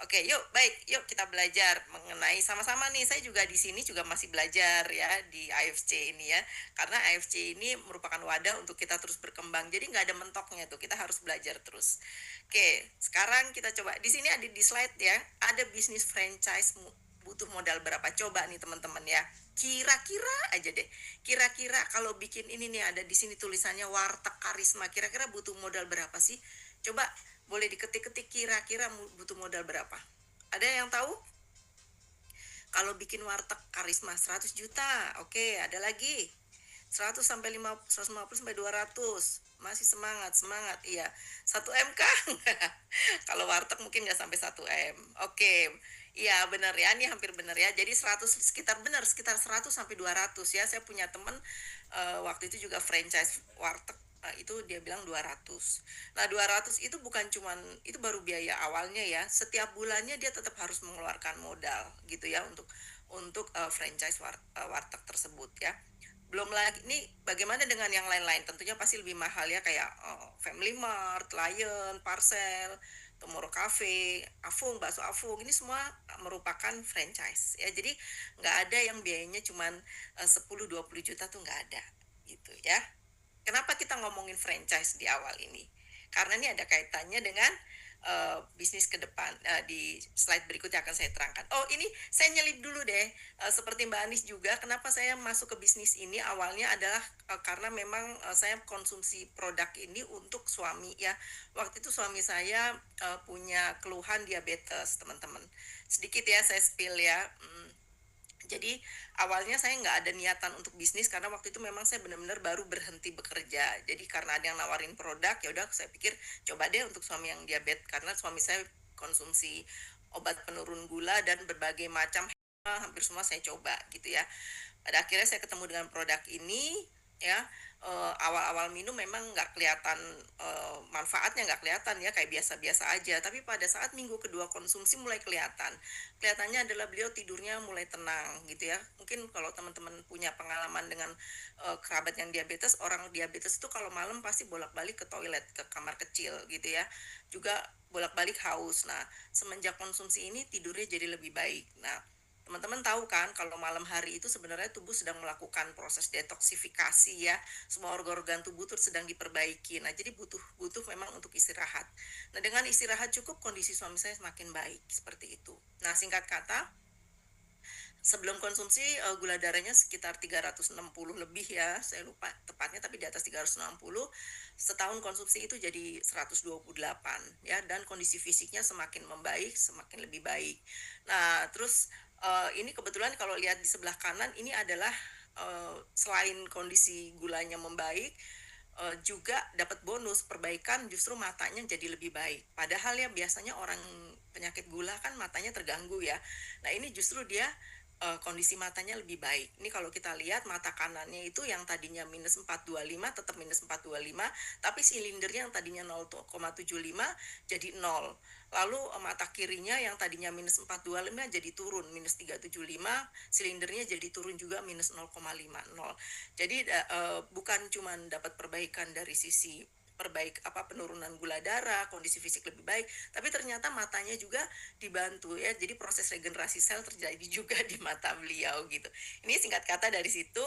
Oke, yuk, baik, yuk kita belajar mengenai sama-sama nih. Saya juga di sini juga masih belajar ya di AFC ini ya, karena AFC ini merupakan wadah untuk kita terus berkembang. Jadi nggak ada mentoknya tuh, kita harus belajar terus. Oke, sekarang kita coba di sini ada di slide ya, ada bisnis franchise butuh modal berapa? Coba nih teman-teman ya, kira-kira aja deh. Kira-kira kalau bikin ini nih, ada di sini tulisannya Warteg Karisma. Kira-kira butuh modal berapa sih? Coba boleh diketik-ketik, kira-kira butuh modal berapa? Ada yang tahu? Kalau bikin warteg Karisma 100 juta. Oke, ada lagi. 100 sampai 150 sampai 200. Masih semangat, semangat. Iya. 1 M kah? Kalau warteg mungkin nggak sampai 1 M. Oke. Iya, benar ya. Ini hampir benar ya. Jadi 100, sekitar 100 sampai 200 ya. Saya punya teman waktu itu juga franchise warteg. Itu dia bilang 200. Nah, 200 itu bukan cuman, itu baru biaya awalnya ya. Setiap bulannya dia tetap harus mengeluarkan modal gitu ya untuk franchise warteg tersebut ya. Belum lagi nih bagaimana dengan yang lain-lain, tentunya pasti lebih mahal ya, kayak Family Mart, Lion, Parcel, Tomorrow Cafe, Afung, bakso Afung, ini semua merupakan franchise ya. Jadi nggak ada yang biayanya cuman 10-20 juta tuh, nggak ada gitu ya. Kenapa kita ngomongin franchise di awal ini? Karena ini ada kaitannya dengan bisnis ke depan. Di slide berikutnya akan saya terangkan. Oh, ini saya nyelip dulu deh. Seperti Mbak Anis juga, kenapa saya masuk ke bisnis ini awalnya adalah karena memang saya konsumsi produk ini untuk suami ya. Waktu itu suami saya punya keluhan diabetes, teman-teman. Sedikit ya saya spill ya. Jadi awalnya saya nggak ada niatan untuk bisnis, karena waktu itu memang saya benar-benar baru berhenti bekerja. Jadi karena ada yang nawarin produk, ya udah saya pikir coba deh untuk suami yang diabetes, karena suami saya konsumsi obat penurun gula dan berbagai macam, hampir semua saya coba gitu ya. Pada akhirnya saya ketemu dengan produk ini ya. Awal-awal minum memang nggak kelihatan, manfaatnya nggak kelihatan ya, kayak biasa-biasa aja, tapi pada saat minggu kedua konsumsi mulai kelihatannya adalah beliau tidurnya mulai tenang gitu ya. Mungkin kalau teman-teman punya pengalaman dengan kerabat yang diabetes, orang diabetes itu kalau malam pasti bolak-balik ke toilet, ke kamar kecil gitu ya, juga bolak-balik haus. Nah, semenjak konsumsi ini tidurnya jadi lebih baik. Nah, teman-teman tahu kan kalau malam hari itu sebenarnya tubuh sedang melakukan proses detoksifikasi ya. Semua organ-organ tubuh itu sedang diperbaiki. Nah, jadi butuh memang untuk istirahat. Nah, dengan istirahat cukup kondisi suami saya semakin baik seperti itu. Nah, singkat kata, sebelum konsumsi gula darahnya sekitar 360 lebih ya, saya lupa tepatnya tapi di atas 360. Setahun konsumsi itu jadi 128 ya, dan kondisi fisiknya semakin membaik, semakin lebih baik. Nah, terus ini kebetulan kalau lihat di sebelah kanan ini adalah selain kondisi gulanya membaik, juga dapat bonus perbaikan, justru matanya jadi lebih baik. Padahal ya biasanya orang penyakit gula kan matanya terganggu ya. Nah, ini justru dia kondisi matanya lebih baik. Ini kalau kita lihat mata kanannya itu yang tadinya minus 425 tetap minus 425, tapi silindernya yang tadinya 0,75 jadi 0. Lalu mata kirinya yang tadinya minus 425 jadi turun minus 375, silindernya jadi turun juga minus 0,50. Jadi bukan cuma dapat perbaikan dari sisi penurunan gula darah, kondisi fisik lebih baik, tapi ternyata matanya juga dibantu ya. Jadi proses regenerasi sel terjadi juga di mata beliau gitu. Ini singkat kata dari situ.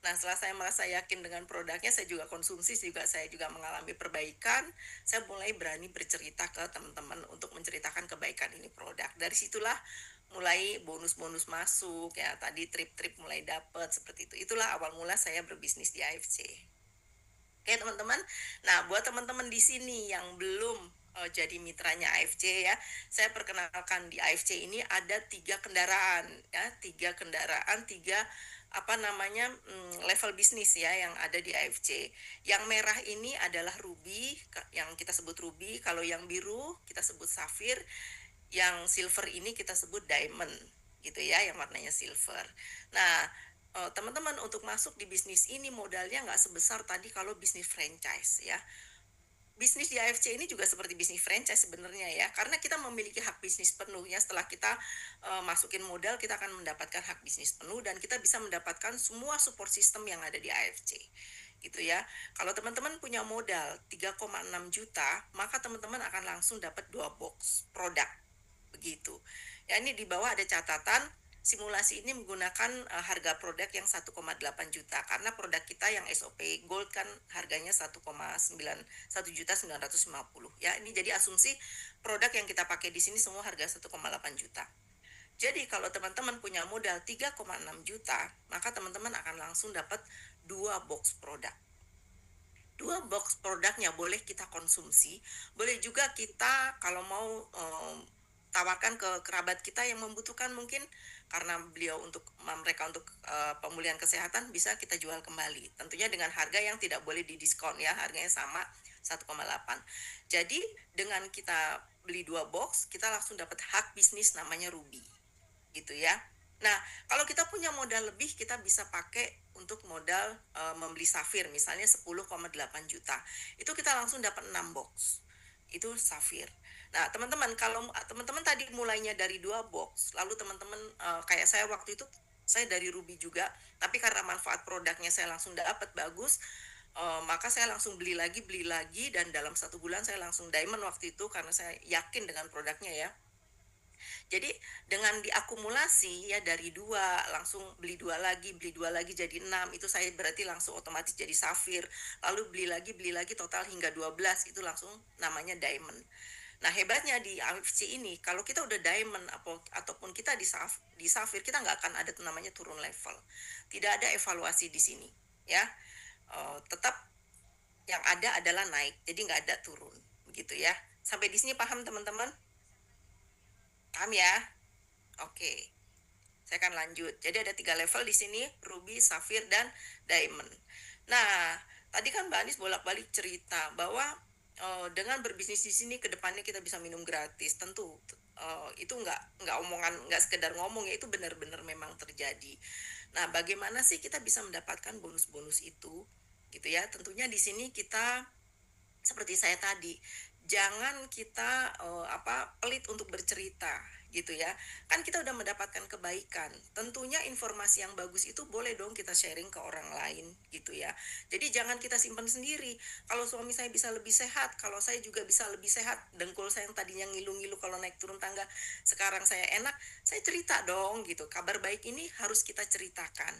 Nah, setelah saya merasa yakin dengan produknya, saya juga konsumsi, saya juga mengalami perbaikan, saya mulai berani bercerita ke teman-teman untuk menceritakan kebaikan ini produk. Dari situlah mulai bonus-bonus masuk, ya tadi trip-trip mulai dapat seperti itu. Itulah awal mula saya berbisnis di AFC. Oke teman-teman, nah buat teman-teman di sini yang belum jadi mitranya AFC ya, saya perkenalkan di AFC ini ada 3 kendaraan ya, 3 kendaraan, level bisnis ya yang ada di AFC. Yang merah ini adalah Ruby, yang kita sebut Ruby. Kalau yang biru kita sebut Safir, yang silver ini kita sebut Diamond gitu ya, yang warnanya silver. Nah, teman-teman untuk masuk di bisnis ini modalnya nggak sebesar tadi kalau bisnis franchise ya. Bisnis di AFC ini juga seperti bisnis franchise sebenarnya ya, karena kita memiliki hak bisnis penuh ya. Setelah kita masukin modal, kita akan mendapatkan hak bisnis penuh dan kita bisa mendapatkan semua support system yang ada di AFC gitu ya. Kalau teman-teman punya modal 3,6 juta, maka teman-teman akan langsung dapat 2 box produk begitu. Ya, ini di bawah ada catatan. Simulasi ini menggunakan harga produk yang 1,8 juta karena produk kita yang SOP Gold kan harganya 1,950 ya. Ini jadi asumsi produk yang kita pakai di sini semua harga 1,8 juta. Jadi kalau teman-teman punya modal 3,6 juta, maka teman-teman akan langsung dapat 2 box produk. 2 box produknya boleh kita konsumsi, boleh juga kita kalau mau tawarkan ke kerabat kita yang membutuhkan, mungkin karena mereka untuk pemulihan kesehatan, bisa kita jual kembali. Tentunya dengan harga yang tidak boleh didiskon ya, harganya sama 1,8. Jadi dengan kita beli 2 box, kita langsung dapat hak bisnis namanya Ruby. Gitu ya. Nah, kalau kita punya modal lebih, kita bisa pakai untuk modal membeli Safir, misalnya 10,8 juta. Itu kita langsung dapat 6 box. Itu Safir. Nah, teman-teman, kalau teman-teman tadi mulainya dari 2 box, lalu teman-teman kayak saya waktu itu, saya dari Ruby juga, tapi karena manfaat produknya saya langsung dapat bagus, maka saya langsung beli lagi, dan dalam 1 bulan saya langsung Diamond waktu itu karena saya yakin dengan produknya ya. Jadi dengan diakumulasi ya dari 2 langsung beli 2 lagi jadi 6, itu saya berarti langsung otomatis jadi Safir. Lalu beli lagi total hingga 12, itu langsung namanya Diamond. Nah hebatnya di AFC ini, kalau kita udah Diamond ataupun kita di Safir, kita nggak akan ada namanya turun level. Tidak ada evaluasi di sini ya. Tetap yang ada adalah naik, jadi nggak ada turun begitu ya. Sampai di sini paham teman-teman? Paham ya? Oke, saya akan lanjut. Jadi ada 3 level di sini, Ruby, Safir, dan Diamond. Nah, tadi kan Mbak Anis bolak-balik cerita bahwa dengan berbisnis di sini kedepannya kita bisa minum gratis. Tentu itu nggak omongan, nggak sekedar ngomong ya, itu benar-benar memang terjadi. Nah, bagaimana sih kita bisa mendapatkan bonus-bonus itu? Gitu ya. Tentunya di sini kita seperti saya tadi, jangan kita pelit untuk bercerita gitu ya. Kan kita udah mendapatkan kebaikan. Tentunya informasi yang bagus itu boleh dong kita sharing ke orang lain gitu ya. Jadi jangan kita simpan sendiri. Kalau suami saya bisa lebih sehat, kalau saya juga bisa lebih sehat. Dengkul saya yang tadinya ngilu-ngilu kalau naik turun tangga, sekarang saya enak, saya cerita dong gitu. Kabar baik ini harus kita ceritakan.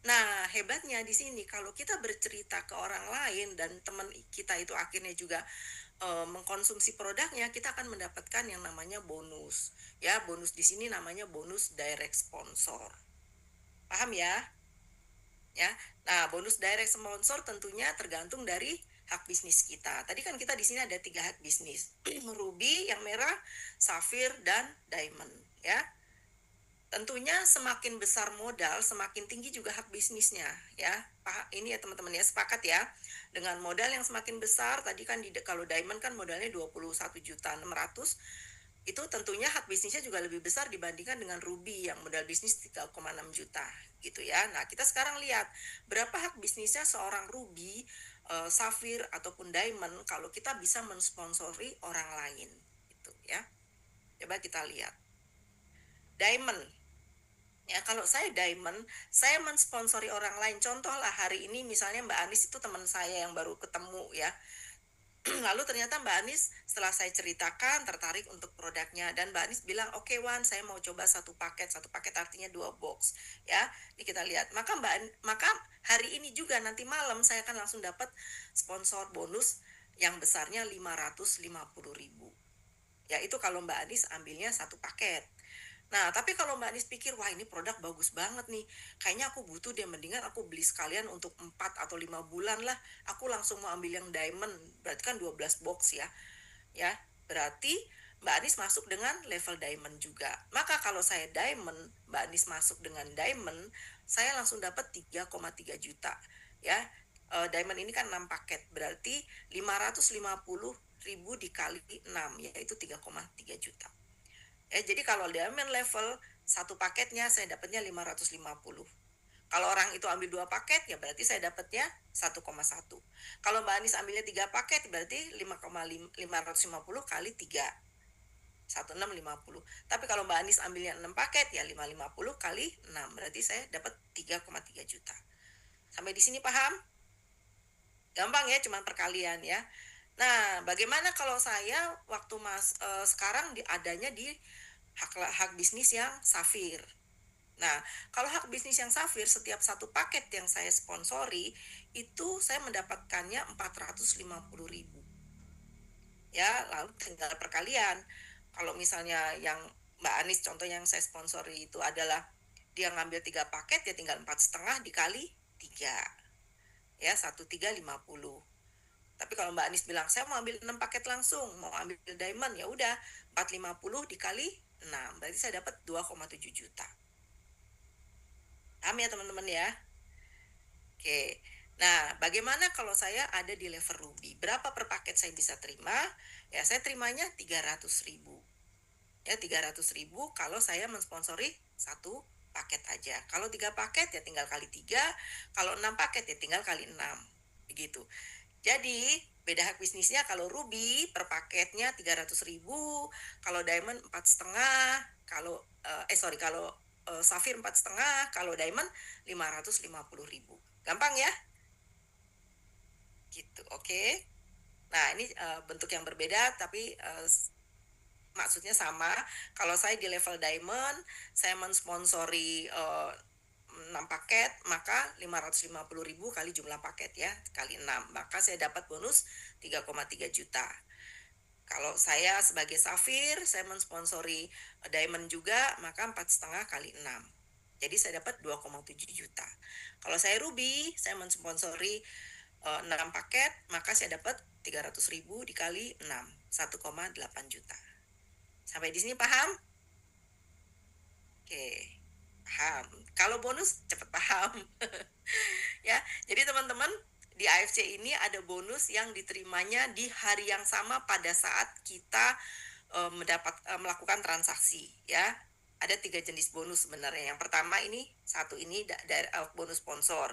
Nah, hebatnya di sini kalau kita bercerita ke orang lain dan teman kita itu akhirnya juga mengkonsumsi produknya, kita akan mendapatkan yang namanya bonus. Ya, bonus di sini namanya bonus direct sponsor. Paham ya? Ya. Nah, bonus direct sponsor tentunya tergantung dari hak bisnis kita. Tadi kan kita di sini ada 3 hak bisnis. Ruby yang merah, Safir, dan Diamond, ya. Tentunya semakin besar modal, semakin tinggi juga hak bisnisnya ya. Ini ya teman-teman ya, sepakat ya. Dengan modal yang semakin besar, tadi kan kalau Diamond kan modalnya 21.600.000, itu tentunya hak bisnisnya juga lebih besar dibandingkan dengan Ruby yang modal bisnis 3,6 juta gitu ya. Nah, kita sekarang lihat berapa hak bisnisnya seorang Ruby, Safir ataupun Diamond kalau kita bisa mensponsori orang lain gitu ya. Coba kita lihat. Diamond. Ya, kalau saya Diamond, saya mensponsori orang lain. Contoh lah hari ini misalnya Mbak Anis itu teman saya yang baru ketemu ya. Lalu ternyata Mbak Anis setelah saya ceritakan tertarik untuk produknya, dan Mbak Anis bilang, oke Wan, saya mau coba satu paket artinya 2 box ya. Ini kita lihat. Maka hari ini juga nanti malam saya akan langsung dapat sponsor bonus yang besarnya 550.000. Ya itu kalau Mbak Anis ambilnya satu paket. Nah, tapi kalau Mbak Anis pikir, wah ini produk bagus banget nih, kayaknya aku butuh deh, mendingan aku beli sekalian untuk 4 atau 5 bulan lah, aku langsung mau ambil yang diamond, berarti kan 12 box ya. Ya, berarti Mbak Anis masuk dengan level diamond juga. Maka kalau saya diamond, Mbak Anis masuk dengan diamond, saya langsung dapat 3,3 juta. Ya, diamond ini kan 6 paket, berarti 550.000 dikali 6, yaitu 3,3 juta. Jadi kalau diamond level, satu paketnya saya dapatnya 550. Kalau orang itu ambil 2 paket, ya berarti saya dapatnya 1,1. Kalau Mbak Anis ambilnya 3 paket, berarti 550 kali 3. 1650. Tapi kalau Mbak Anis ambilnya 6 paket, ya 550 kali 6. Berarti saya dapat 3,3 juta. Sampai di sini paham? Gampang ya, cuma perkalian ya. Nah, bagaimana kalau saya waktu sekarang adanya di hak bisnis yang Safir. Nah, kalau hak bisnis yang Safir, setiap satu paket yang saya sponsori, itu saya mendapatkannya 450.000. Ya, lalu tinggal perkalian. Kalau misalnya yang Mbak Anis, contoh yang saya sponsori itu adalah dia ngambil 3 paket, ya tinggal 4,5 dikali 3. Ya, 1,350. Tapi kalau Mbak Anis bilang, saya mau ambil 6 paket langsung, mau ambil diamond, ya udah 450 dikali 6. Berarti saya dapat 2,7 juta. Paham ya teman-teman ya? Oke. Nah, bagaimana kalau saya ada di level Ruby? Berapa per paket saya bisa terima? Ya, saya terimanya 300.000. Ya, 300.000 kalau saya mensponsori satu paket aja. Kalau 3 paket ya tinggal kali 3, kalau 6 paket ya tinggal kali 6. Begitu. Jadi, beda hak bisnisnya kalau Ruby per paketnya 300.000, kalau Diamond 4,5, kalau kalau Safir 4,5, kalau Diamond 550.000. Gampang ya? Gitu, oke. Nah, ini bentuk yang berbeda tapi maksudnya sama. Kalau saya di level Diamond, saya mensponsori 6 paket, maka 550.000 kali jumlah paket ya, kali 6. Maka saya dapat bonus 3,3 juta. Kalau saya sebagai Safir, saya mensponsori Diamond juga, maka 4,5 kali 6. Jadi saya dapat 2,7 juta. Kalau saya Ruby, saya mensponsori 6 paket, maka saya dapat 300.000 dikali 6, 1,8 juta. Sampai di sini paham? Oke, paham. Kalau bonus cepat paham. Ya, jadi teman-teman, di AFC ini ada bonus yang diterimanya di hari yang sama pada saat kita melakukan transaksi ya. Ada 3 jenis bonus sebenarnya. Yang pertama ini dari bonus sponsor.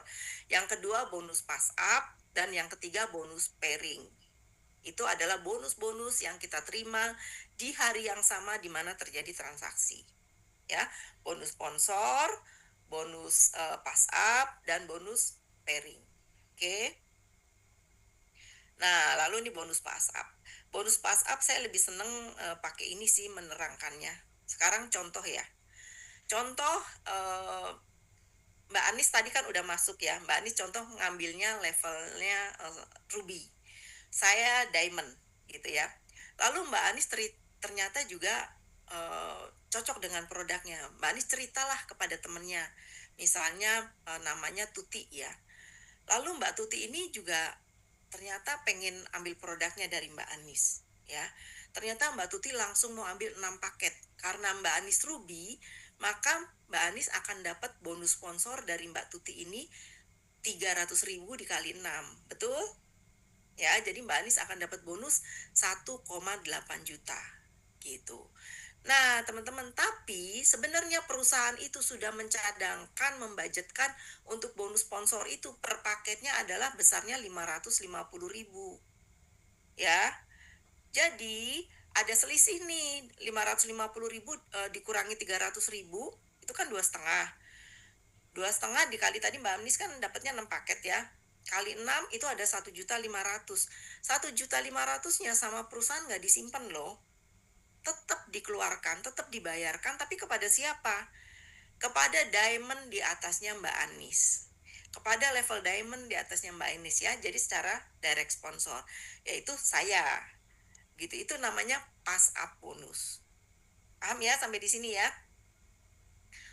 Yang kedua bonus pass up, dan yang ketiga bonus pairing. Itu adalah bonus-bonus yang kita terima di hari yang sama di mana terjadi transaksi. Ya, bonus sponsor, bonus pass up, dan bonus pairing. Oke. Nah, lalu ini bonus pass up. Bonus pass up saya lebih seneng pakai ini sih menerangkannya. Sekarang contoh ya. Contoh Mbak Anis tadi kan udah masuk ya. Mbak Anis contoh ngambilnya levelnya Ruby. Saya Diamond gitu ya. Lalu Mbak Anis ternyata juga cocok dengan produknya. Mbak Anis ceritalah kepada temennya. Misalnya namanya Tuti ya. Lalu Mbak Tuti ini juga ternyata pengen ambil produknya dari Mbak Anis ya. Ternyata Mbak Tuti langsung mau ambil 6 paket. Karena Mbak Anis Ruby, maka Mbak Anis akan dapat bonus sponsor dari Mbak Tuti ini 300.000 dikali 6. Betul? Ya, jadi Mbak Anis akan dapat bonus 1,8 juta gitu. Nah, teman-teman, tapi sebenarnya perusahaan itu sudah mencadangkan, membudgetkan untuk bonus sponsor itu per paketnya adalah besarnya 550.000. Ya. Jadi, ada selisih nih, 550.000 dikurangi 300.000, itu kan 2,5. 2,5 dikali tadi Mbak Anis kan dapatnya 6 paket ya. kali 6 itu ada 1.500.000. 1.500.000-nya sama perusahaan nggak disimpan loh. Tetap dikeluarkan, tetap dibayarkan, tapi kepada siapa? Kepada diamond di atasnya Mbak Anis. Kepada level diamond di atasnya Mbak Anis ya. Jadi secara direct sponsor, yaitu saya. Gitu, itu namanya pass up bonus. Paham ya sampai di sini ya?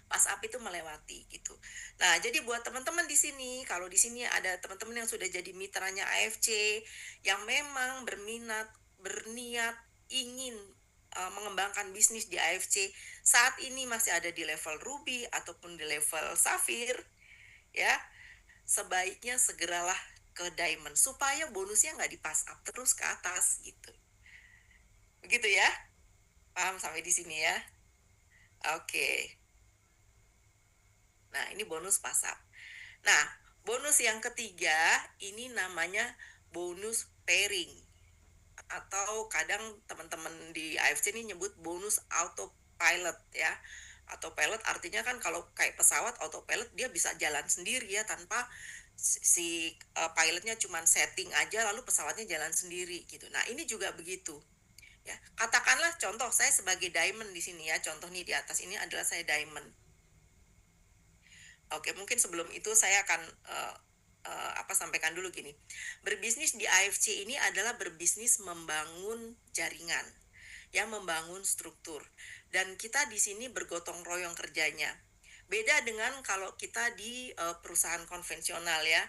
Pass up itu melewati gitu. Nah, jadi buat teman-teman di sini, kalau di sini ada teman-teman yang sudah jadi mitranya AFC yang memang berniat ingin mengembangkan bisnis di AFC, saat ini masih ada di level Ruby ataupun di level Safir, ya, sebaiknya segeralah ke Diamond supaya bonusnya nggak di pass up terus ke atas gitu. Begitu ya? Paham sampai di sini ya? Oke. Nah, ini bonus pass up. Nah, bonus yang ketiga ini namanya bonus pairing. Atau kadang teman-teman di AFC ini nyebut bonus autopilot ya. Autopilot artinya kan kalau kayak pesawat autopilot dia bisa jalan sendiri ya, tanpa si pilotnya cuma setting aja lalu pesawatnya jalan sendiri gitu. Nah, ini juga begitu. Ya, katakanlah contoh saya sebagai diamond di sini ya. Contoh nih di atas ini adalah saya diamond. Oke, mungkin sebelum itu saya akan sampaikan dulu gini. Berbisnis di AFC ini adalah berbisnis membangun jaringan, ya, membangun struktur. Dan kita di sini bergotong royong kerjanya. Beda dengan kalau kita di perusahaan konvensional ya.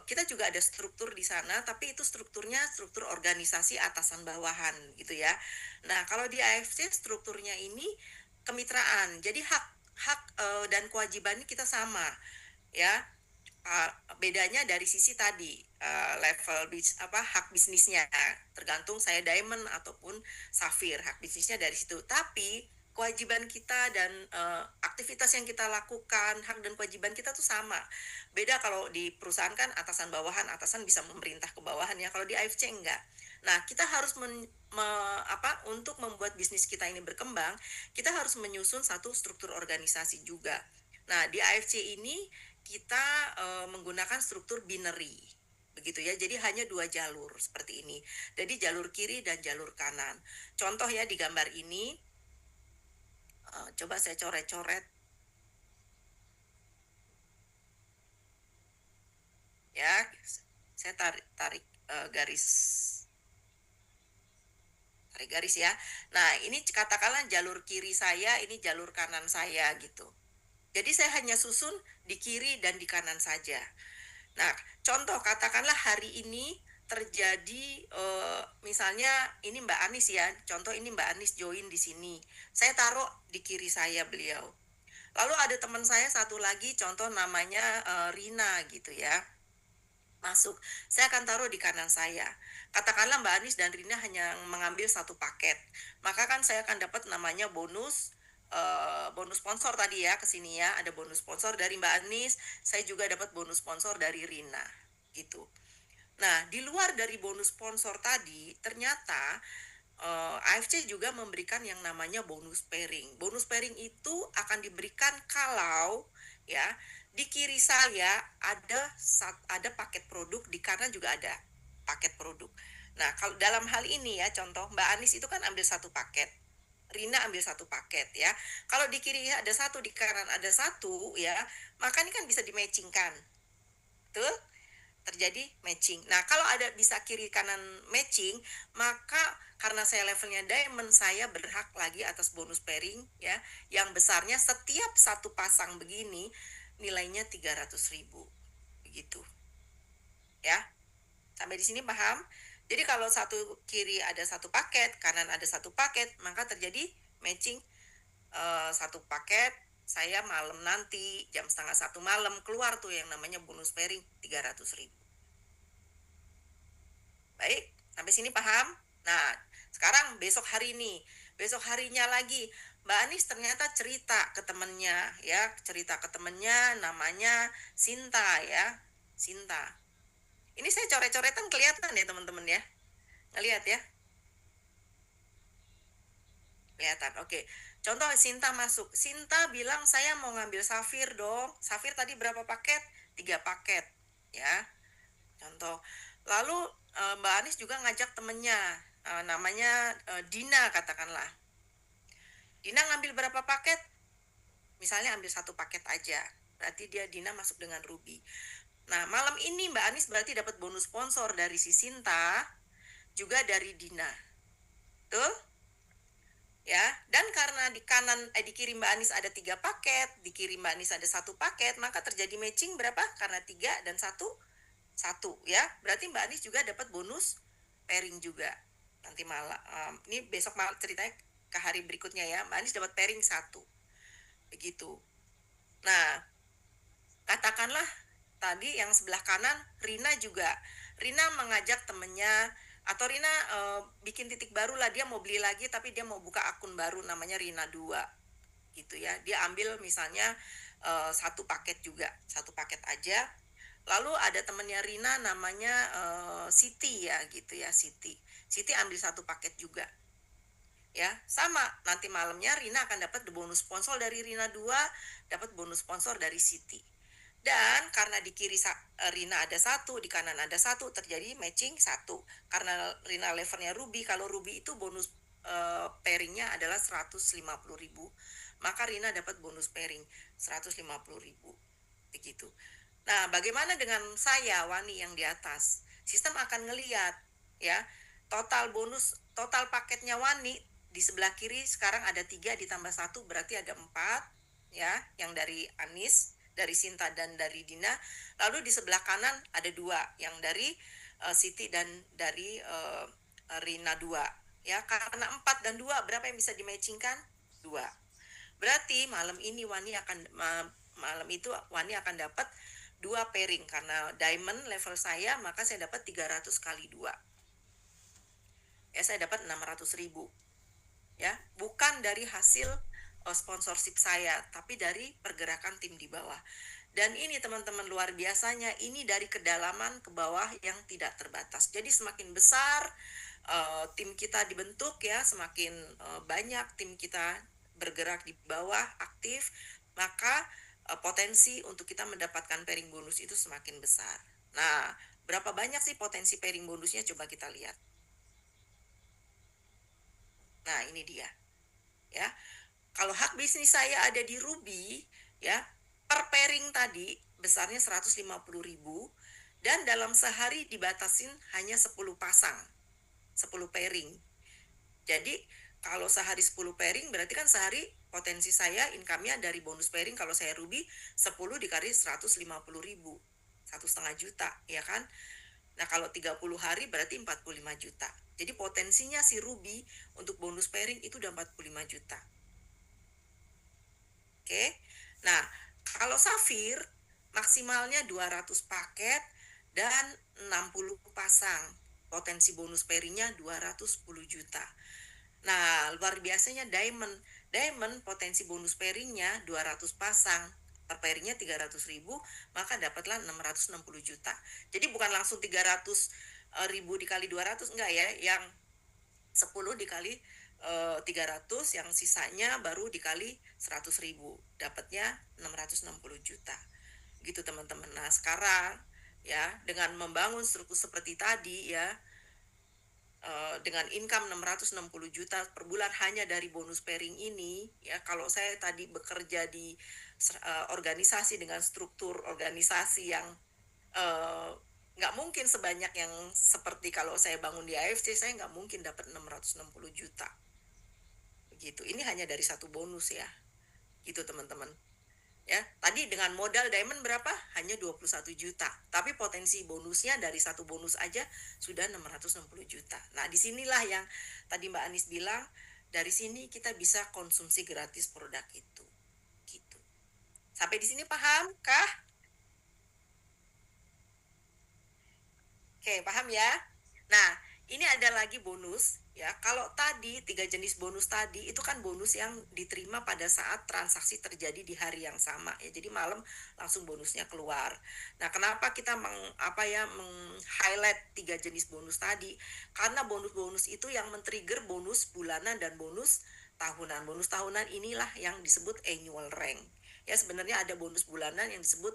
Kita juga ada struktur di sana, tapi itu strukturnya struktur organisasi atasan bawahan gitu ya. Nah, kalau di AFC strukturnya ini kemitraan. Jadi hak dan kewajibannya kita sama ya. Bedanya dari sisi tadi level hak bisnisnya, tergantung saya diamond ataupun safir, hak bisnisnya dari situ. Tapi kewajiban kita dan aktivitas yang kita lakukan, hak dan kewajiban kita tuh sama. Beda kalau di perusahaan kan atasan bawahan, atasan bisa memerintah ke bawahan ya. Kalau di AFC enggak. Nah, kita harus untuk membuat bisnis kita ini berkembang, kita harus menyusun satu struktur organisasi juga. Nah, di AFC ini kita menggunakan struktur binary. Begitu ya. Jadi hanya 2 jalur seperti ini. Jadi jalur kiri dan jalur kanan. Contoh ya di gambar ini, coba saya coret-coret. Ya, saya tarik garis ya. Nah, ini katakanlah jalur kiri saya, ini jalur kanan saya gitu. Jadi saya hanya susun di kiri dan di kanan saja. Nah, contoh katakanlah hari ini terjadi misalnya ini Mbak Anis ya. Contoh ini Mbak Anis join di sini. Saya taruh di kiri saya beliau. Lalu ada teman saya satu lagi, contoh namanya Rina gitu ya. Masuk. Saya akan taruh di kanan saya. Katakanlah Mbak Anis dan Rina hanya mengambil satu paket. Maka kan saya akan dapat namanya bonus sponsor tadi ya, ke sini ya, ada bonus sponsor dari Mbak Anis, saya juga dapat bonus sponsor dari Rina gitu. Nah, di luar dari bonus sponsor tadi, ternyata AFC juga memberikan yang namanya bonus pairing. Bonus pairing itu akan diberikan kalau ya di kiri saya ada paket produk, di kanan juga ada paket produk. Nah, kalau dalam hal ini ya, contoh Mbak Anis itu kan ambil satu paket, Rina ambil satu paket ya. Kalau di kiri ada satu, di kanan ada satu ya, maka ini kan bisa di-matchingkan. Betul? Terjadi matching. Nah, kalau ada bisa kiri kanan matching, maka karena saya levelnya diamond, saya berhak lagi atas bonus pairing ya, yang besarnya setiap satu pasang begini nilainya 300.000. Begitu. Ya. Sampai di sini paham? Jadi kalau satu kiri ada satu paket, kanan ada satu paket, maka terjadi matching satu paket. Saya malam nanti jam 12:30 malam keluar tuh yang namanya bonus pairing 300.000. Baik, sampai sini paham? Nah, sekarang besok harinya lagi Mbak Anis ternyata cerita ke temennya ya, namanya Sinta ya, Sinta. Ini saya coret-coretan kelihatan ya teman-teman ya. Ngelihat ya? Kelihatan. Oke. Contoh Sinta masuk. Sinta bilang saya mau ngambil safir dong. Safir tadi berapa paket? 3 paket. Ya. contoh. Lalu Mbak Anis juga ngajak temennya, namanya Dina katakanlah. Dina ngambil berapa paket? Misalnya ambil 1 paket aja. Berarti Dina masuk dengan Ruby. Nah, malam ini Mbak Anis berarti dapat bonus sponsor dari si Sinta, juga dari Dina. Tuh? Ya, dan karena dikirim Mbak Anis ada 3 paket, dikirim Mbak Anis ada 1 paket, maka terjadi matching berapa? Karena 3 dan 1 ya. Berarti Mbak Anis juga dapat bonus pairing juga. Nanti malam, ini besok malam ceritanya ke hari berikutnya ya. Mbak Anis dapat pairing 1. Begitu. Nah, katakanlah tadi yang sebelah kanan Rina juga. Rina mengajak temennya, atau Rina bikin titik baru lah, dia mau beli lagi tapi dia mau buka akun baru namanya Rina 2 gitu ya. Dia ambil misalnya 1 paket juga, 1 paket aja. Lalu ada temennya Rina namanya Siti ya gitu ya, Siti ambil 1 paket juga. Ya, sama. Nanti malamnya Rina akan dapat bonus sponsor dari Rina 2, dapat bonus sponsor dari Siti. Dan karena di kiri Rina ada 1, di kanan ada 1, terjadi matching 1. Karena Rina levelnya Ruby, kalau Ruby itu bonus pairingnya adalah 150.000, maka Rina dapat bonus pairing 150.000. Begitu. Nah, bagaimana dengan saya, Wani yang di atas? Sistem akan ngelihat ya, total paketnya Wani di sebelah kiri sekarang ada 3 ditambah 1 berarti ada 4 ya, yang dari Anis, dari Sinta dan dari Dina. Lalu di sebelah kanan ada 2 yang dari Siti dan dari Rina 2 ya. Karena 4 dan 2 berapa yang bisa dimatchingkan? 2. Berarti malam ini Wani akan dapat 2 pairing. Karena diamond level saya, maka saya dapat 300 kali 2 ya, saya dapat 600.000 ya, bukan dari hasil sponsorship saya, tapi dari pergerakan tim di bawah. Dan ini teman-teman luar biasanya, ini dari kedalaman ke bawah yang tidak terbatas. Jadi semakin besar tim kita dibentuk ya, semakin banyak tim kita bergerak di bawah aktif, maka potensi untuk kita mendapatkan pairing bonus itu semakin besar. Nah, berapa banyak sih potensi pairing bonusnya? Coba kita lihat. Nah, ini dia ya. Kalau hak bisnis saya ada di Ruby ya, per pairing tadi besarnya 150.000 dan dalam sehari dibatasin hanya 10 pasang, 10 pairing. Jadi kalau sehari 10 pairing berarti kan sehari potensi saya income-nya dari bonus pairing, kalau saya Ruby 10 dikali 150.000, 1,5 juta ya kan. Nah, kalau 30 hari berarti 45 juta. Jadi potensinya si Ruby untuk bonus pairing itu udah 45 juta. Oke. Nah, kalau Safir maksimalnya 200 paket dan 60 pasang. Potensi bonus pairingnya 210 juta. Nah, luar biasanya Diamond. Diamond potensi bonus pairingnya 200 pasang. Per pairingnya 300.000, maka dapatlah 660 juta. Jadi bukan langsung 300.000 dikali 200, enggak ya. Yang 10 dikali 300, yang sisanya baru dikali 100.000, dapatnya 660 juta gitu teman-teman. Nah sekarang ya, dengan membangun struktur seperti tadi ya, dengan income 660 juta per bulan hanya dari bonus pairing ini ya. Kalau saya tadi bekerja di organisasi dengan struktur organisasi yang nggak mungkin sebanyak yang seperti kalau saya bangun di AFC, saya nggak mungkin dapat 660 juta. Begitu. Ini hanya dari 1 bonus ya. Gitu teman-teman. Ya, tadi dengan modal diamond berapa? Hanya 21 juta. Tapi potensi bonusnya dari 1 bonus aja sudah 660 juta. Nah, disinilah yang tadi Mbak Anis bilang, dari sini kita bisa konsumsi gratis produk itu. Gitu. Sampai di sini paham kah? Oke, paham ya? Nah, ini ada lagi bonus ya. Kalau tadi 3 jenis bonus tadi itu kan bonus yang diterima pada saat transaksi terjadi di hari yang sama ya. Jadi malam langsung bonusnya keluar. Nah, kenapa kita meng-highlight 3 jenis bonus tadi? Karena bonus-bonus itu yang men-trigger bonus bulanan dan bonus tahunan. Bonus tahunan inilah yang disebut annual rank. Ya, sebenarnya ada bonus bulanan yang disebut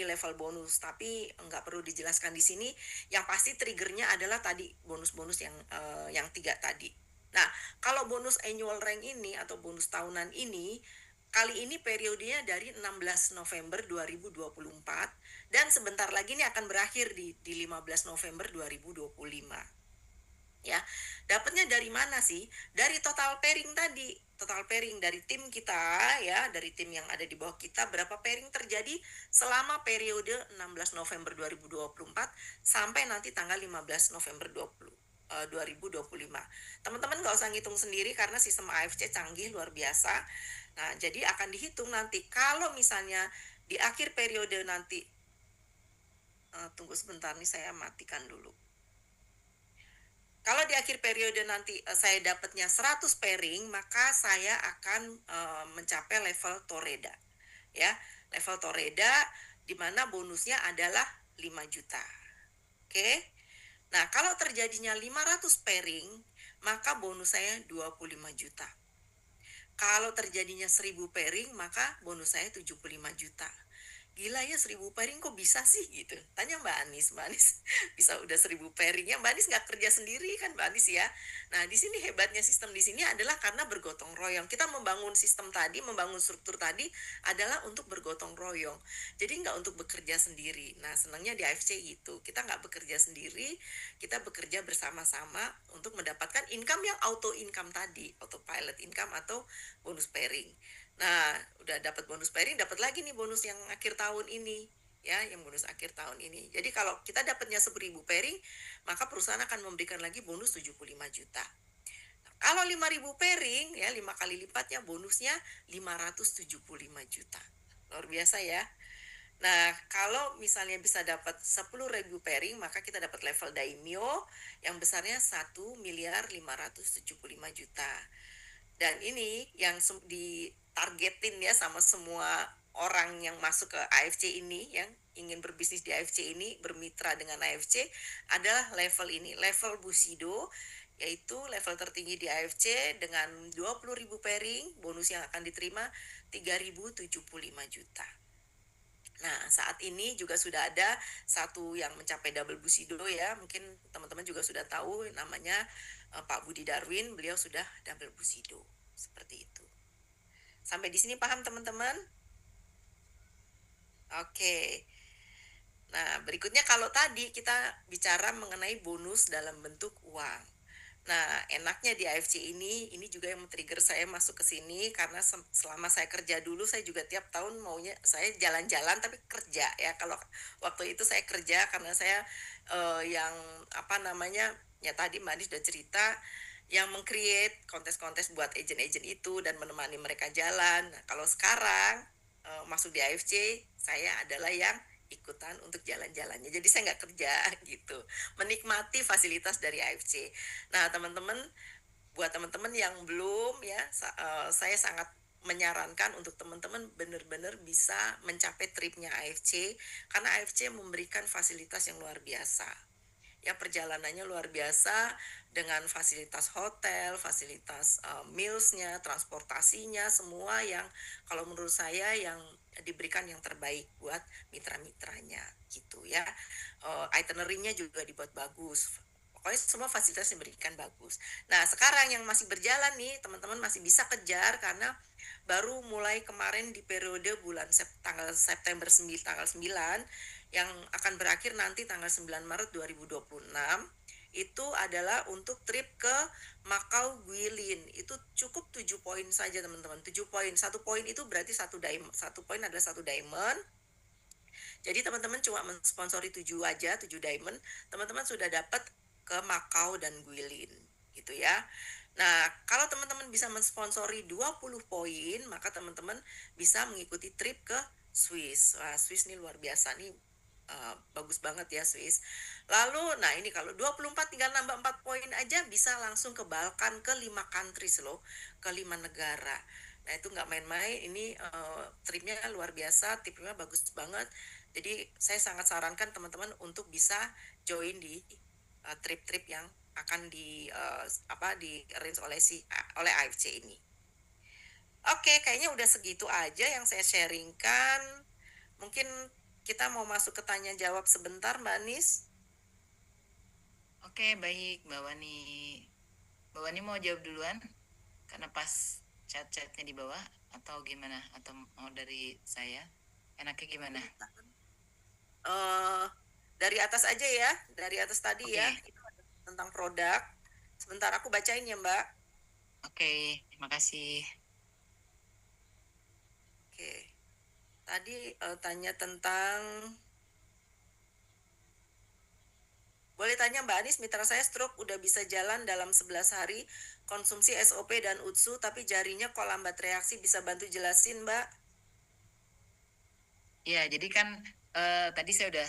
level bonus, tapi nggak perlu dijelaskan di sini. Yang pasti triggernya adalah tadi bonus-bonus yang 3 tadi. Nah, kalau bonus annual rank ini atau bonus tahunan ini, kali ini periodenya dari 16 November 2024 dan sebentar lagi ini akan berakhir di 15 November 2025. Ya, dapatnya dari mana sih? Dari total pairing tadi. Total pairing dari tim kita ya, dari tim yang ada di bawah kita, berapa pairing terjadi selama periode 16 November 2024 sampai nanti tanggal 15 November 2025. Teman-teman nggak usah ngitung sendiri karena sistem AFC canggih luar biasa. Nah, jadi akan dihitung nanti kalau misalnya di akhir periode nanti, tunggu sebentar nih saya matikan dulu. Kalau di akhir periode nanti saya dapatnya 100 pairing, maka saya akan mencapai level Toreda. Ya, level Toreda di mana bonusnya adalah 5 juta. Oke. Nah, kalau terjadinya 500 pairing, maka bonus saya 25 juta. Kalau terjadinya 1000 pairing, maka bonus saya 75 juta. Gila ya, 1000 pairing kok bisa sih gitu. Tanya Mbak Anis bisa udah 1000 pairing ya. Mbak Anis nggak kerja sendiri kan Mbak Anis ya. Nah di sini hebatnya sistem di sini adalah karena bergotong royong. Kita membangun sistem tadi, membangun struktur tadi adalah untuk bergotong royong. Jadi nggak untuk bekerja sendiri. Nah senangnya di AFC itu kita nggak bekerja sendiri, kita bekerja bersama-sama untuk mendapatkan income yang auto income tadi, auto pilot income atau bonus pairing. Nah, udah dapat bonus pairing, dapat lagi nih bonus yang akhir tahun ini, ya, yang bonus akhir tahun ini. Jadi kalau kita dapatnya 1000 pairing, maka perusahaan akan memberikan lagi bonus 75 juta. Nah, kalau 5000 pairing, ya 5 kali lipatnya bonusnya 575 juta. Luar biasa ya. Nah, kalau misalnya bisa dapat 10.000 pairing, maka kita dapat level Daimyo yang besarnya 1.575 juta. Dan ini yang ditargetin ya sama semua orang yang masuk ke AFC ini, yang ingin berbisnis di AFC ini, bermitra dengan AFC, adalah level ini, level Bushido, yaitu level tertinggi di AFC dengan 20.000 pairing, bonus yang akan diterima 3.075 juta. Nah, saat ini juga sudah ada satu yang mencapai double Bushido ya, mungkin teman-teman juga sudah tahu namanya Pak Budi Darwin, beliau sudah double Bushido. Seperti itu. Sampai di sini paham teman-teman? Oke. Nah, berikutnya kalau tadi kita bicara mengenai bonus dalam bentuk uang. Nah, enaknya di AFC ini juga yang men-trigger saya masuk ke sini karena selama saya kerja dulu, saya juga tiap tahun maunya saya jalan-jalan tapi kerja ya. Kalau waktu itu saya kerja karena saya yang apa namanya, ya tadi Mbak Anies sudah cerita, yang meng-create kontes-kontes buat agent-agent itu dan menemani mereka jalan. Nah, kalau sekarang masuk di AFC, saya adalah yang ikutan untuk jalan-jalannya. Jadi saya nggak kerja gitu, menikmati fasilitas dari AFC. Nah teman-teman, buat teman-teman yang belum ya, saya sangat menyarankan untuk teman-teman benar-benar bisa mencapai tripnya AFC karena AFC memberikan fasilitas yang luar biasa. Ya perjalanannya luar biasa dengan fasilitas hotel, fasilitas mealsnya, transportasinya, semua yang kalau menurut saya yang diberikan yang terbaik buat mitra-mitranya gitu ya. Itinerary-nya juga dibuat bagus. Pokoknya semua fasilitas diberikan bagus. Nah sekarang yang masih berjalan nih teman-teman masih bisa kejar karena baru mulai kemarin di periode tanggal September 9 yang akan berakhir nanti tanggal 9 Maret 2026 itu adalah untuk trip ke Macau Guilin. Itu cukup 7 poin saja teman-teman. 7 poin. 1 poin itu berarti 1 diamond. 1 poin adalah 1 diamond. Jadi teman-teman cuma mensponsori 7 aja, 7 diamond. Teman-teman sudah dapat ke Macau dan Guilin gitu ya. Nah, kalau teman-teman bisa mensponsori 20 poin, maka teman-teman bisa mengikuti trip ke Swiss. Wah, Swiss ini luar biasa nih. Bagus banget ya Swiss. Lalu, nah ini kalau 24 tinggal nambah 4 poin aja bisa langsung ke Balkan, ke 5 countries loh, ke 5 negara. Nah itu nggak main-main, ini tripnya luar biasa, tipnya bagus banget. Jadi saya sangat sarankan teman-teman untuk bisa join di trip-trip yang akan di arrange oleh AFC ini. Oke, kayaknya udah segitu aja yang saya sharingkan. Mungkin kita mau masuk ke tanya jawab sebentar, Mbak Anis. Oke, baik, Mbak Wani. Mbak Wani mau jawab duluan? Karena pas chat-chatnya di bawah, atau gimana? Atau mau dari saya? Enaknya gimana? eh dari atas aja ya, dari atas tadi ya, Oke, itu ada tentang produk. Sebentar aku bacain ya, Mbak. oke, makasih. Oke, tadi tanya tentang, boleh tanya Mbak Anis, mitra saya stroke udah bisa jalan dalam 11 hari, konsumsi SOP dan UTSU, tapi jarinya kok lambat reaksi, bisa bantu jelasin Mbak? Ya, jadi kan tadi saya udah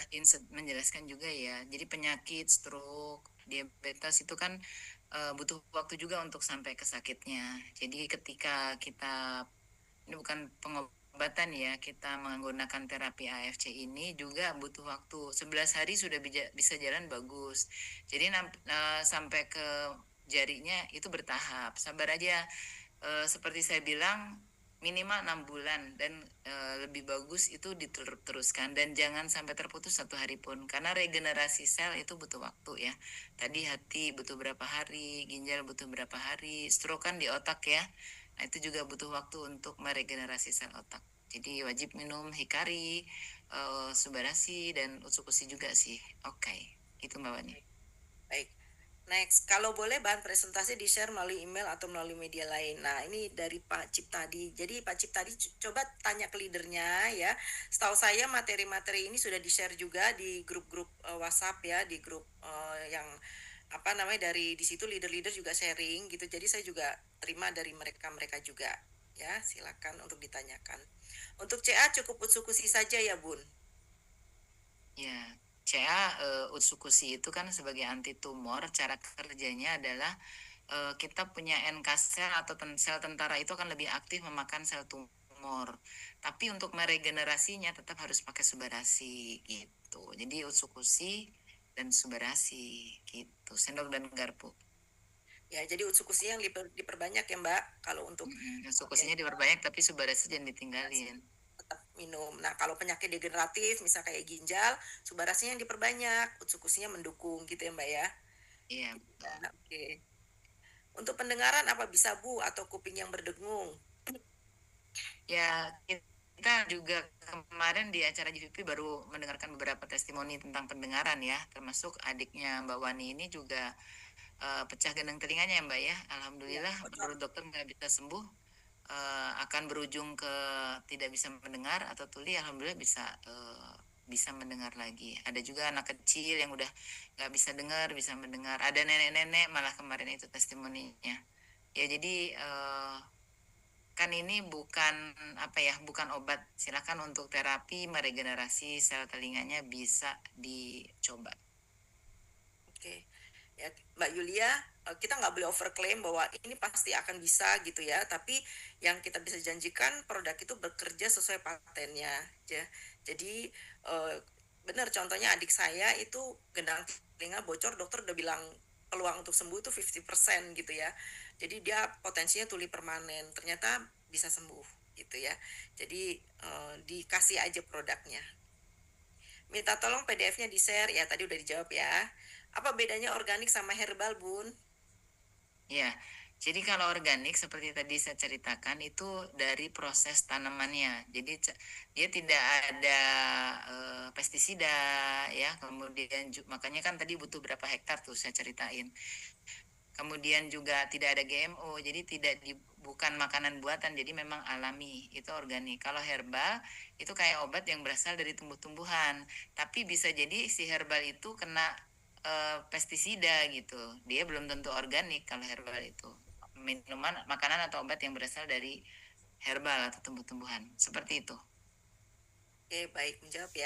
menjelaskan juga ya. Jadi penyakit stroke, diabetes itu kan butuh waktu juga untuk sampai ke sakitnya. Jadi ketika kita ini bukan pengobatan ya, kita menggunakan terapi AFC ini juga butuh waktu. 11 hari sudah bisa jalan bagus. Jadi sampai ke jarinya itu bertahap. Sabar aja. Seperti saya bilang minimal 6 bulan dan lebih bagus itu diteruskan dan jangan sampai terputus satu hari pun karena regenerasi sel itu butuh waktu ya. Tadi hati butuh berapa hari, ginjal butuh berapa hari, stroke kan di otak ya. Nah, itu juga butuh waktu untuk meregenerasi sel otak. Jadi wajib minum hikari, subarasi dan utsukushi juga sih. Oke, itu Mbak Wani. Baik. Next, kalau boleh bahan presentasi di-share melalui email atau melalui media lain. Nah, ini dari Pak Cip tadi. Jadi Pak Cip tadi coba tanya ke leadernya ya. Setahu saya materi-materi ini sudah di-share juga di grup-grup WhatsApp ya, di grup yang apa namanya, dari di situ leader-leader juga sharing gitu. Jadi saya juga terima dari mereka-mereka juga. Ya, silakan untuk ditanyakan. Untuk CA cukup utsukushi saja ya, Bun. Ya, CA Utsukushi itu kan sebagai anti tumor, cara kerjanya adalah kita punya NK sel atau sel tentara itu akan lebih aktif memakan sel tumor. Tapi untuk meregenerasinya tetap harus pakai subarasi gitu. Jadi Utsukushi dan subarasi gitu, sendok dan garpu. Ya, jadi utsukushi yang diperbanyak ya, Mbak. Kalau untuk yang Utsukushinya diperbanyak tapi subarasi jangan ditinggalin. tetap minum. Nah, kalau penyakit degeneratif, misal kayak ginjal, subarasinya yang diperbanyak, utsukushinya mendukung gitu ya, Mbak ya. Iya, Gitu ya, betul. oke. Untuk pendengaran apa bisa Bu atau kuping yang berdengung? Ya, kita juga kemarin di acara GVP baru mendengarkan beberapa testimoni tentang pendengaran ya, termasuk adiknya Mbak Wani ini juga pecah gendang telinganya ya Mbak ya. Ya, Alhamdulillah bocor. menurut dokter nggak bisa sembuh, akan berujung ke tidak bisa mendengar atau tuli. Alhamdulillah bisa mendengar lagi. Ada juga anak kecil yang udah nggak bisa dengar, bisa mendengar. Ada nenek-nenek malah kemarin itu testimoninya. Ya jadi kan ini bukan apa ya, bukan obat. Silakan untuk terapi meregenerasi sel telinganya bisa dicoba. Oke. Ya, Mbak Yulia, kita nggak boleh overclaim bahwa ini pasti akan bisa gitu ya. Tapi yang kita bisa janjikan produk itu bekerja sesuai patennya. Ya. Jadi eh, benar, contohnya adik saya itu gendang telinga bocor, dokter udah bilang peluang untuk sembuh itu 50% gitu ya. Jadi dia potensinya tuli permanen. Ternyata bisa sembuh gitu ya. Jadi dikasih aja produknya. Minta tolong PDF-nya di-share, ya tadi udah dijawab ya. Apa bedanya organik sama herbal, Bun? Ya, jadi kalau organik seperti tadi saya ceritakan itu dari proses tanamannya. Jadi dia tidak ada pestisida ya. Kemudian makanya kan tadi butuh berapa hektar tuh saya ceritain. Kemudian juga tidak ada GMO, jadi bukan makanan buatan, jadi memang alami, itu organik. Kalau herbal itu kayak obat yang berasal dari tumbuh-tumbuhan, tapi bisa jadi si herbal itu kena pestisida gitu. Dia belum tentu organik kalau herbal itu. Minuman, makanan atau obat yang berasal dari herbal atau tumbuh-tumbuhan, seperti itu. Oke, baik, menjawab ya.